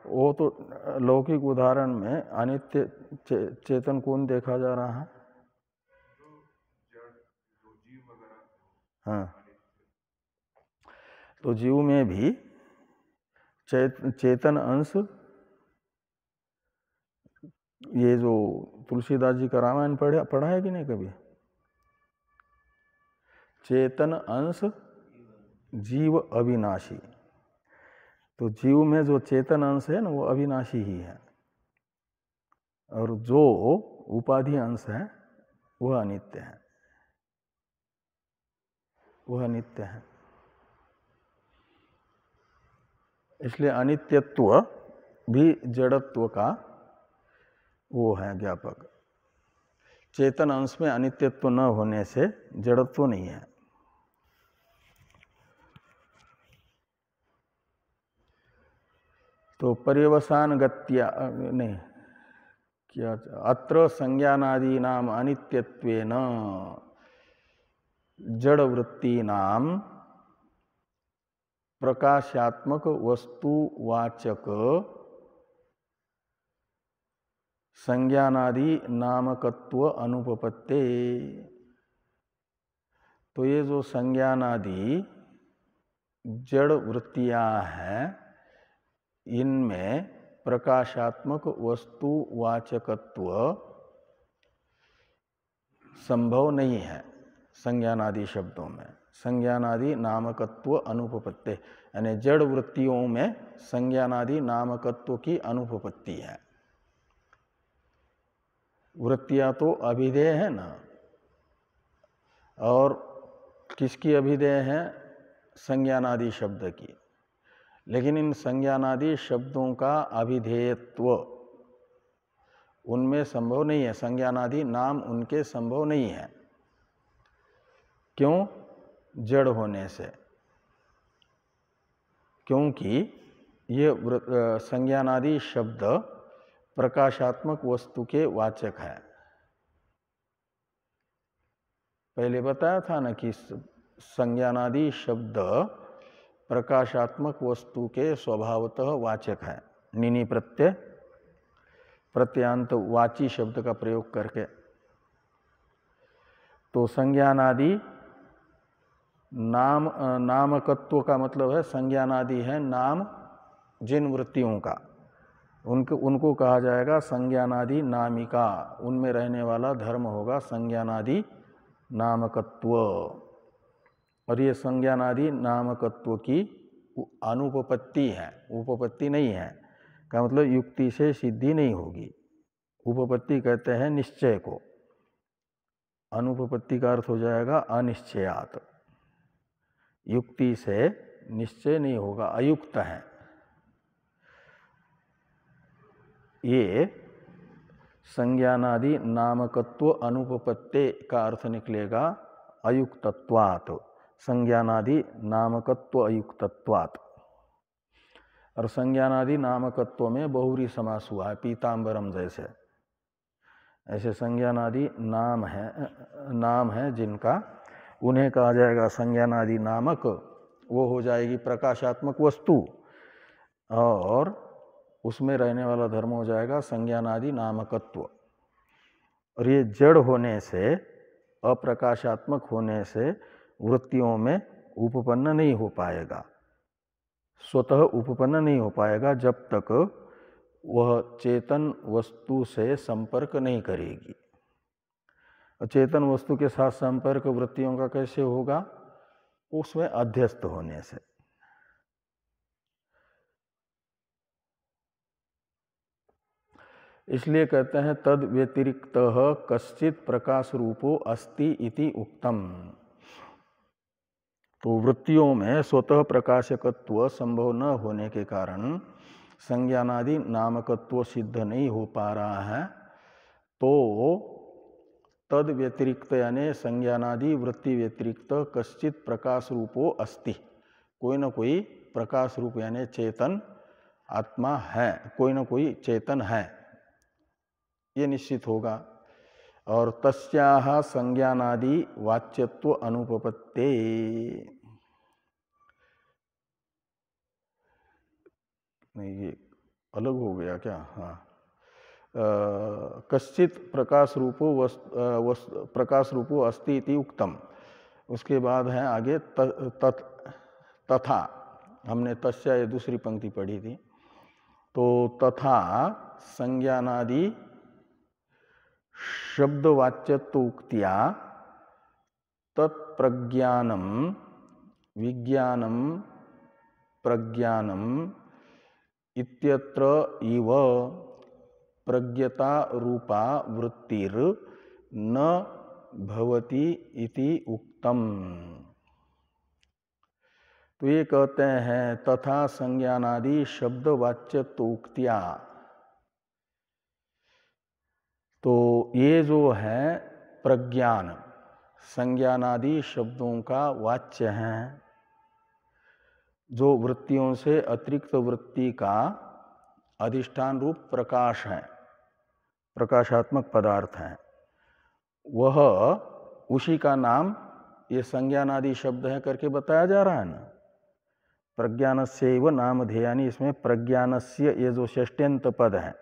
वो तो लौकिक उदाहरण में अनित्य चेतन कौन देखा जा रहा है? हाँ, तो जीव में भी चेतन अंश ये जो तुलसीदास जी का रामायण पढ़ा है कि नहीं कभी? चेतन अंश जीव अविनाशी, तो जीव में जो चेतन अंश है ना वो अविनाशी ही है, और जो उपाधि अंश है वह अनित्य है, वह नित्य है। इसलिए अनित्यत्व भी जड़त्व का वो है ज्ञापक। चेतन अंश में अनित्यत्व न होने से जड़त्व नहीं है। तो पर्यवसान गत्या नहीं क्या, अत्र संज्ञानादि नाम अनित्यत्वेन जड़ वृत्ति नाम प्रकाशात्मक वस्तुवाचक संज्ञानादि नामकत्व अनुपपत्ते। तो ये जो संज्ञानादि जड़ वृत्तियां हैं, इनमें प्रकाशात्मक वस्तुवाचकत्व संभव नहीं है संज्ञानादि शब्दों में। संज्ञानादि नामकत्व अनुपपत्ति, यानी जड़ वृत्तियों में संज्ञानादि नामकत्व की अनुपपत्ति है। वृत्तियां तो अभिधेय है ना, और किसकी अभिधेय है? संज्ञानादि शब्द की। लेकिन इन संज्ञानादि शब्दों का अभिधेयत्व उनमें संभव नहीं है, संज्ञानादि नाम उनके संभव नहीं है। क्यों? जड़ होने से। क्योंकि ये संज्ञानादि शब्द प्रकाशात्मक वस्तु के वाचक है। पहले बताया था ना कि संज्ञानादि शब्द प्रकाशात्मक वस्तु के स्वभावतः वाचक है, निनी प्रत्यय प्रत्यांत वाची शब्द का प्रयोग करके। तो संज्ञानादि नामकत्व का मतलब है, संज्ञानादि है नाम जिन वृत्तियों का, उनको कहा जाएगा संज्ञानादि नामिका। उनमें रहने वाला धर्म होगा संज्ञानादि नामकत्व। और ये संज्ञानादि नामकत्व की अनुपपत्ति है, उपपत्ति नहीं है। का मतलब युक्ति से सिद्धि नहीं होगी। उपपत्ति कहते हैं निश्चय को, अनुपपत्ति का अर्थ हो जाएगा अनिश्चयात। युक्ति से निश्चय नहीं होगा, अयुक्त है। ये संज्ञानादि नामकत्व अनुपपत्ति का अर्थ निकलेगा अयुक्तत्वात्, संज्ञानादि नामकत्व अयुक्तत्वात्। और संज्ञानादि नामकत्व में बहुरी समास हुआ है, पीतांबरम जैसे। ऐसे संज्ञानादि नाम है जिनका, उन्हें कहा जाएगा संज्ञानादि नामक। वो हो जाएगी प्रकाशात्मक वस्तु, और उसमें रहने वाला धर्म हो जाएगा संज्ञानादि नामकत्व। और ये जड़ होने से, अप्रकाशात्मक होने से वृत्तियों में उपपन्न नहीं हो पाएगा, स्वतः उपपन्न नहीं हो पाएगा जब तक वह चेतन वस्तु से संपर्क नहीं करेगी। चेतन वस्तु के साथ संपर्क वृत्तियों का कैसे होगा? उसमें अध्यस्त होने से। इसलिए कहते हैं तद व्यतिरिक्त कश्चित प्रकाश रूपो अस्ति इति उक्तम। तो वृत्तियों में स्वतः प्रकाशकत्व संभव न होने के कारण संज्ञानादि नामकत्व सिद्ध नहीं हो पा रहा है। तो तद व्यतिरिक्त यानी संज्ञानादि वृत्ति व्यतिरिक्त कश्चित प्रकाश रूपो अस्ति, कोई न कोई प्रकाश रूप यानी चेतन आत्मा है, कोई न कोई चेतन है, ये निश्चित होगा। और तस्याः संज्ञानादि वाच्यत्व अनुपपत्ते। नहीं, ये अलग हो गया क्या? हाँ, कश्चित प्रकाश रूपो अस्ति इति उक्तम। उसके बाद है आगे तथा, हमने तस्या ये दूसरी पंक्ति पढ़ी थी। तो तथा संज्ञानादि शब्दवाच्यत्व उक्त्या तत्प्रज्ञानम विज्ञानम प्रज्ञानम इत्यत्र इव प्रज्ञता रूपा वृत्तिर न भवति इति उक्तम। तो ये कहते हैं तथा संज्ञानादि शब्दवाच्यत्व उक्त्या, तो ये जो है प्रज्ञान संज्ञानादि शब्दों का वाच्य है, जो वृत्तियों से अतिरिक्त वृत्ति का अधिष्ठान रूप प्रकाश है, प्रकाशात्मक पदार्थ है, वह उसी का नाम ये संज्ञानादि शब्द है करके बताया जा रहा है ना। प्रज्ञानस्यैव नामधेयानि, इसमें प्रज्ञानस्य ये जो षष्ट्यंत पद है,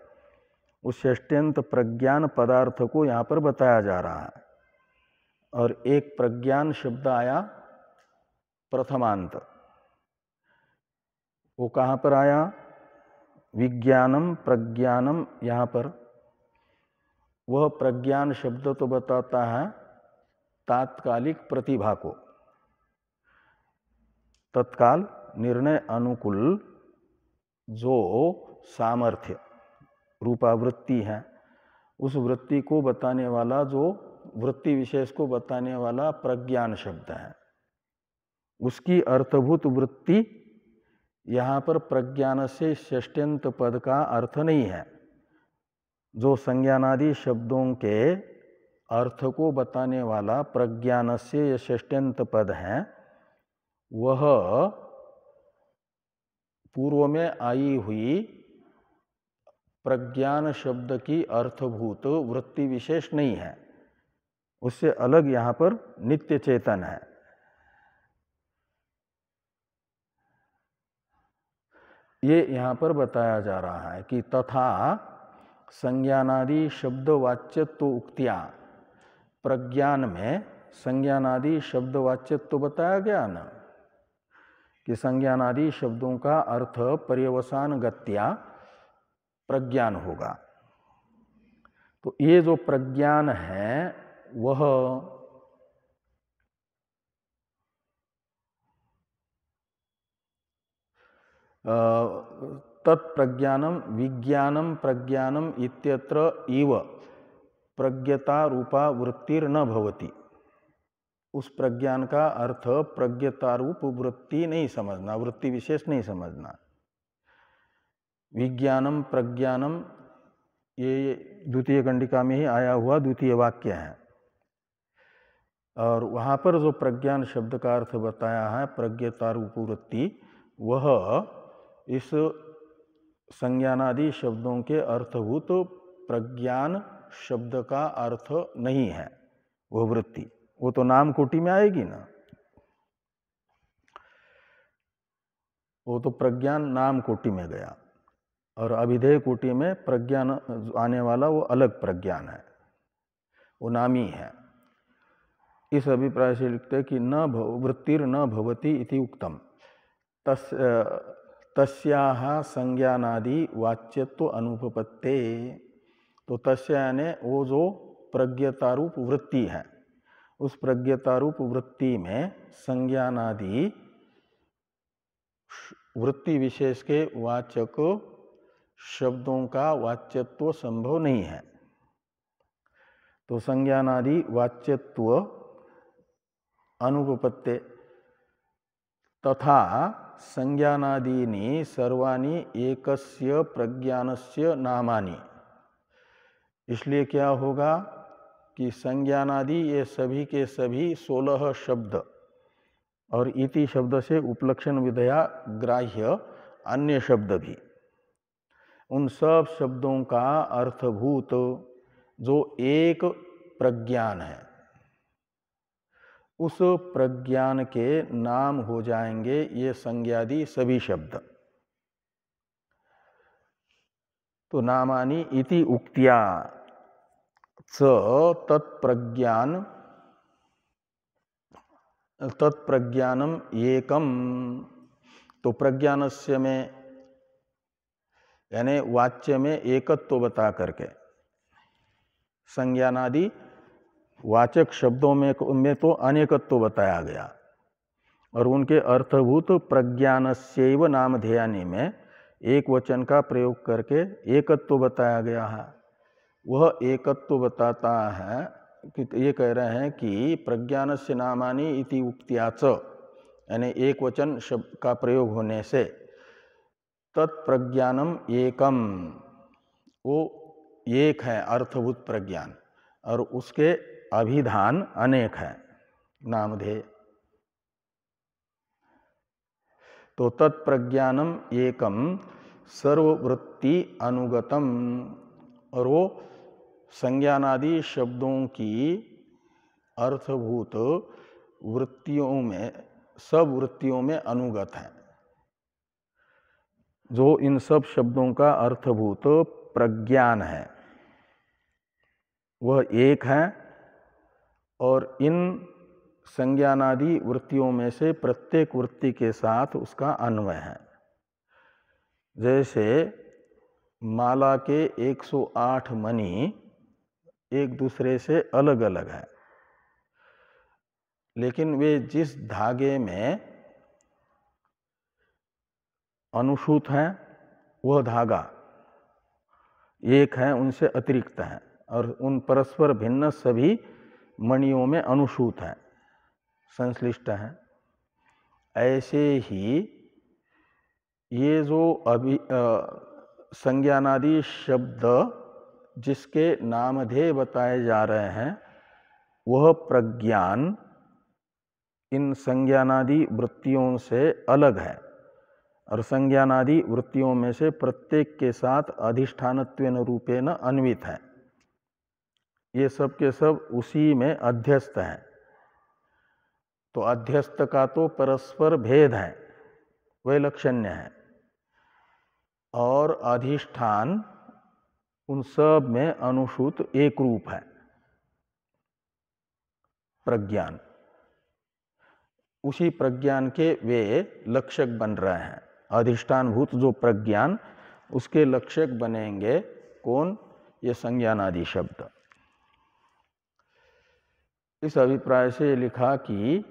उस षष्ट्यंत प्रज्ञान पदार्थ को यहाँ पर बताया जा रहा है। और एक प्रज्ञान शब्द आया प्रथमांत, वो कहाँ पर आया? विज्ञानम प्रज्ञानम, यहाँ पर वह प्रज्ञान शब्द तो बताता है तात्कालिक प्रतिभा को, तत्काल निर्णय अनुकूल जो सामर्थ्य रूपावृत्ति है, उस वृत्ति को बताने वाला, जो वृत्ति विशेष को बताने वाला प्रज्ञान शब्द है, उसकी अर्थभूत वृत्ति यहाँ पर प्रज्ञान से षष्ट्यंत पद का अर्थ नहीं है। जो संज्ञानादि शब्दों के अर्थ को बताने वाला प्रज्ञान से षष्ट्यंत पद है, वह पूर्व में आई हुई प्रज्ञान शब्द की अर्थभूत वृत्ति विशेष नहीं है, उससे अलग यहाँ पर नित्य चेतन है। ये यहाँ पर बताया जा रहा है कि तथा संज्ञानादि शब्दवाच्यत्व उक्त्या, प्रज्ञान में संज्ञानादि शब्दवाच्यत्व बताया गया ना, कि संज्ञानादि शब्दों का अर्थ पर्यवसान गत्या प्रज्ञान होगा। तो ये जो प्रज्ञान है वह तत्प्रज्ञानम विज्ञानम प्रज्ञानम इत्यत्र इव प्रज्ञता रूपा वृत्तिर न भवति। उस प्रज्ञान का अर्थ प्रज्ञता रूप वृत्ति नहीं समझना, वृत्ति विशेष नहीं समझना। विज्ञानम प्रज्ञानम ये द्वितीय कंडिका में ही आया हुआ द्वितीय वाक्य है, और वहाँ पर जो प्रज्ञान शब्द का अर्थ बताया है प्रज्ञता रूप वृत्ति, वह इस संज्ञानादि शब्दों के अर्थभूत प्रज्ञान शब्द का अर्थ नहीं है वह वृत्ति, वो तो नाम कोटि में आएगी ना, वो तो प्रज्ञान नाम कोटि में गया, और अभिधेय कोटि में प्रज्ञान आने वाला वो अलग प्रज्ञान है, वो नामी है। इस अभिप्राय से लिखते हैं कि न वृत्तिर न भवति इति उक्तम। तस्याः संज्ञानादि वाच्यत्व अनुपपत्ते। तो तस्य यानी वो जो प्रज्ञतारूप वृत्ति है, उस प्रज्ञतारूप वृत्ति में संज्ञानादि वृत्ति विशेष के वाचक शब्दों का वाच्यत्व संभव नहीं है। तो संज्ञानादि वाच्यत्व अनुपपत्ते। तथा संज्ञानादीनि सर्वाणि एकस्य प्रज्ञानस्य नामानि। इसलिए क्या होगा कि संज्ञानादि ये सभी के सभी 16 शब्द और इति शब्द से उपलक्षण विधया ग्राह्य अन्य शब्द भी, उन सब शब्दों का अर्थभूत जो एक प्रज्ञान है, उस प्रज्ञान के नाम हो जाएंगे ये संज्ञादि सभी शब्द। तो नामानि इति उक्त्या च तत्प्रज्ञानम एकम। तो प्रज्ञानस्य में यानी वाच्य में एकत्व बता करके संज्ञानादि वाचक शब्दों में तो अनेकत्व बताया गया और उनके अर्थभूत प्रज्ञानस्यैव नामधेयानि में एक वचन का प्रयोग करके एकत्व बताया गया है। वह एकत्व बताता है कि ये कह रहे हैं कि प्रज्ञानस्य नामानि इति उक्त्याच, यानी एक वचन शब्द का प्रयोग होने से तत्प्रज्ञानम एकम, वो एक है अर्थभूत प्रज्ञान, और उसके अभिधान अनेक है नामधेय। तो तत्प्रज्ञानम एकम सर्ववृत्ति अनुगतम, और वो संज्ञानादि शब्दों की अर्थभूत वृत्तियों में, सब वृत्तियों में अनुगत है। जो इन सब शब्दों का अर्थभूत प्रज्ञान है वह एक है, और इन संज्ञानादि वृत्तियों में से प्रत्येक वृत्ति के साथ उसका अन्वय है। जैसे माला के 108 मणि एक दूसरे से अलग अलग है, लेकिन वे जिस धागे में अनुसूत हैं वह धागा एक है, उनसे अतिरिक्त है, और उन परस्पर भिन्न सभी मणियों में अनुसूत है, संश्लिष्ट है। ऐसे ही ये जो संज्ञानादि शब्द जिसके नामधेय बताए जा रहे हैं वह प्रज्ञान इन संज्ञानादि वृत्तियों से अलग है, और संज्ञानादि वृत्तियों में से प्रत्येक के साथ अधिष्ठानत्वेन रूपेण अन्वित है। ये सब के सब उसी में अध्यस्त है। तो अध्यस्त का तो परस्पर भेद है, वैलक्षण्य है, और अधिष्ठान उन सब में अनुसूत एक रूप है प्रज्ञान। उसी प्रज्ञान के वे लक्षक बन रहे हैं। अधिष्ठानभूत जो प्रज्ञान, उसके लक्षक बनेंगे कौन? ये संज्ञानादि शब्द। इस अभिप्राय से लिखा कि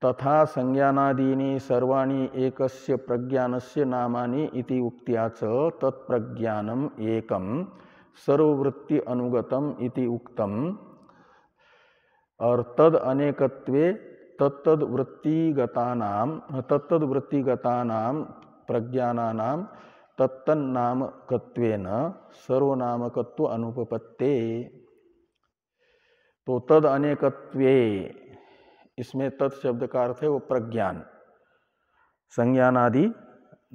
तथा संज्ञानादीनि सर्वाणि एकस्य प्रज्ञानस्य नामानि इति उक्त्या च तत्प्रज्ञानम एकम सर्ववृत्ति अनुगतम इति उक्तम, और तद अनेकत्वे तत्तद वृत्तिगतानां प्रज्ञानानां तत्तन्नामकत्वेन सर्वनामकत्व अनुपपत्ते। तो तद अनेकत्वे, इसमें तत् शब्द का अर्थ है वो प्रज्ञान। संज्ञानादि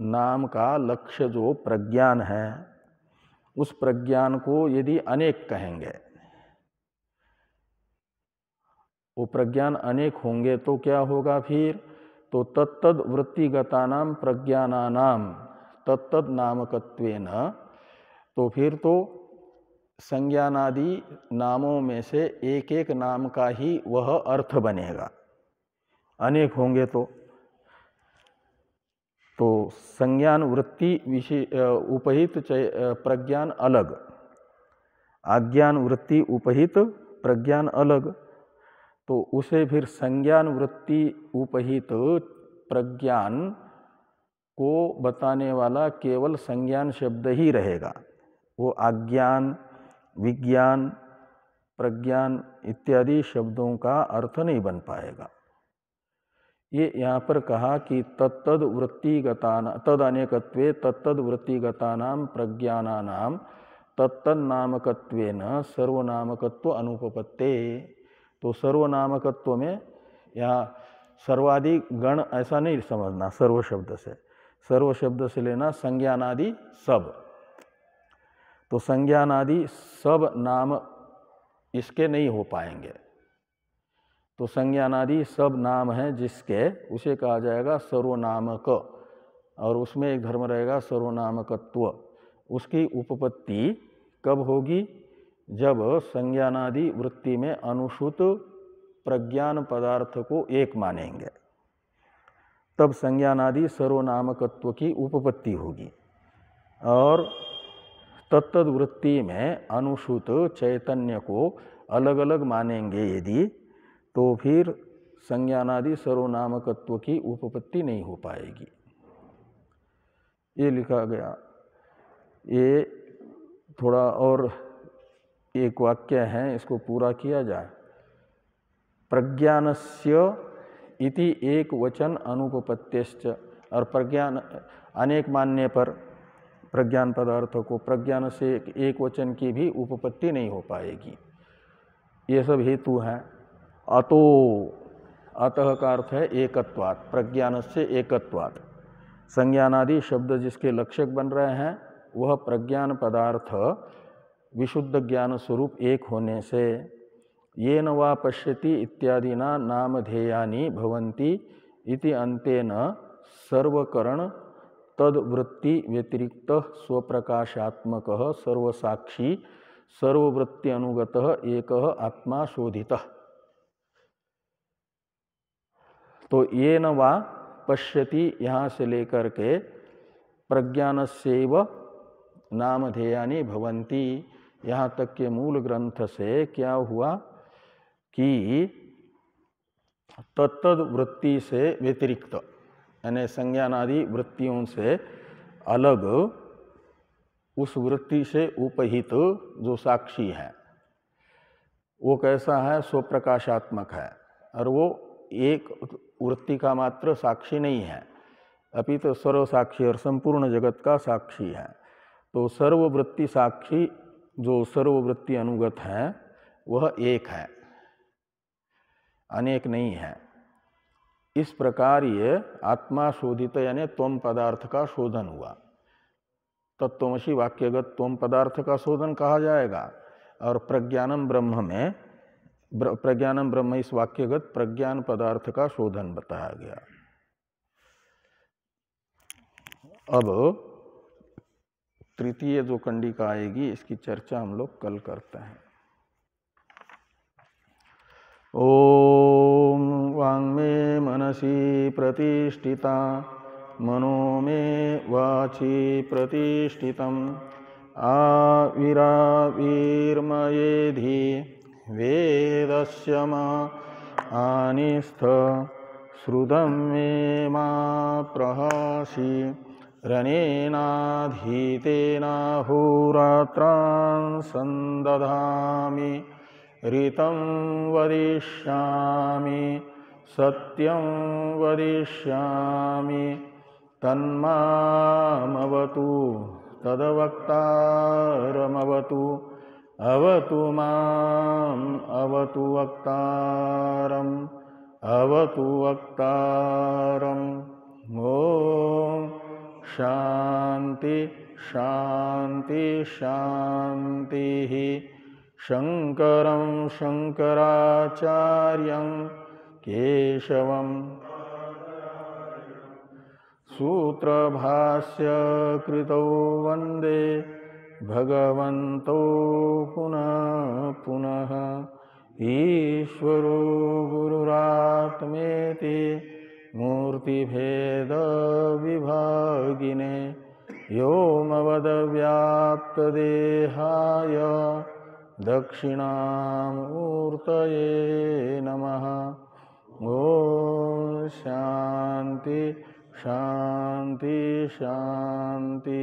नाम का लक्ष्य जो प्रज्ञान है, उस प्रज्ञान को यदि अनेक कहेंगे, वो प्रज्ञान अनेक होंगे तो क्या होगा फिर? तो तत्तद वृत्तिगतानां प्रज्ञानानां तत्तद नामकत्वेन, तो फिर तो संज्ञानादि नामों में से एक एक नाम का ही वह अर्थ बनेगा, अनेक होंगे तो संज्ञान वृत्ति उपहित प्रज्ञान अलग, आज्ञान वृत्ति उपहित प्रज्ञान अलग, तो उसे फिर संज्ञान वृत्ति उपहित प्रज्ञान को बताने वाला केवल संज्ञान शब्द ही रहेगा। वो आज्ञान, विज्ञान, प्रज्ञान इत्यादि शब्दों का अर्थ नहीं बन पाएगा। ये यहाँ पर कहा कि तत्तद वृत्तिगतानां तद अनेकत्वे तत्तद वृत्तिगतानां प्रज्ञानानां तत्तन्नामकत्वेन सर्वनामकत्व अनुपपत्ते। तो सर्वनामकत्व में यहाँ सर्वादि गण ऐसा नहीं समझना सर्व शब्द से, सर्व शब्द से लेना संज्ञानादि सब। तो संज्ञानादि सब नाम इसके नहीं हो पाएंगे, तो संज्ञानादि सब नाम है जिसके, उसे कहा जाएगा सर्वनामक, और उसमें एक धर्म रहेगा सर्वनामकत्व। उसकी उपपत्ति कब होगी? जब संज्ञानादि वृत्ति में अनुसूत प्रज्ञान पदार्थ को एक मानेंगे, तब संज्ञानादि सर्वनामकत्व की उपपत्ति होगी। और तत्तद वृत्ति में अनुसूत चैतन्य को अलग अलग मानेंगे यदि, तो फिर संज्ञानादि सर्वनामकत्व की उपपत्ति नहीं हो पाएगी। ये लिखा गया। ये थोड़ा और एक वाक्य है, इसको पूरा किया जाए। प्रज्ञानस्य इति एक वचन अनुपपत्तिश्च, और प्रज्ञान अनेक मानने पर प्रज्ञान पदार्थ को प्रज्ञान से एक वचन की भी उपपत्ति नहीं हो पाएगी। ये सब हेतु हैं। अतो, अतः का अर्थ है एकत्वात्, प्रज्ञान से एकत्वात्। संज्ञानादि शब्द जिसके लक्षक बन रहे हैं वह प्रज्ञान पदार्थ विशुद्ध ज्ञान स्वरूप एक होने से येन वा पश्यति इत्यादिना नामधेयानि भवन्ति इति अंतेन सर्वकरण तद्वृत्ति व्यतिरिक्त स्वप्रकाशात्मक सर्वसाक्षी सर्ववृत्ति अनुगत एक आत्मा शोधितः। तो येन वा पश्यति यहाँ से लेकर के प्रज्ञानस्यैव नामधेयानि भवन्ति यहाँ तक के मूल ग्रंथ से क्या हुआ कि तत्तद वृत्ति से व्यतिरिक्त, यानी संज्ञानादि वृत्तियों से अलग उस वृत्ति से उपहित जो साक्षी है वो कैसा है? स्वप्रकाशात्मक है, और वो एक वृत्ति का मात्र साक्षी नहीं है, अपितु सर्व साक्षी और संपूर्ण जगत का साक्षी है। तो सर्ववृत्ति साक्षी जो सर्ववृत्ति अनुगत है वह एक है, अनेक नहीं है। इस प्रकार ये आत्मा शोधित यानी त्वम पदार्थ का शोधन हुआ। तत्त्वमसि वाक्यगत त्वम पदार्थ का शोधन कहा जाएगा, और प्रज्ञानम ब्रह्म में प्रज्ञानम ब्रह्म इस वाक्यगत प्रज्ञान पदार्थ का शोधन बताया गया। अब तृतीय जो कंडिका आएगी इसकी चर्चा हम लोग कल करते हैं। ओम वाङ्मे मनसि प्रतिष्ठिता मनो मे वाचि प्रतिष्ठितम् आविराविर्मयेधि वेदस्य मा आनिस्थ श्रुतं मे मा प्रहासि रनेनाधीतेनाहोरात्रान् सन्दधामि ऋतं वदिष्यामि सत्यं वदिष्यामि तन्मामवतु तद्वक्तारमवतु अवतु माम् अवतु वक्तारम् अवतु वक्तारम्। ओम शांति शांति शांति। शंकरं शंकराचार्यं केशवं सूत्रभाष्य कृतौ वंदे भगवन्तौ पुनः पुनः। ईश्वरो गुरुरात्मेति मूर्तिभेद विभागिने व्योमवद्व्याप्तदेहाय दक्षिणामूर्तये नमः। ओम शांति शांति शांति।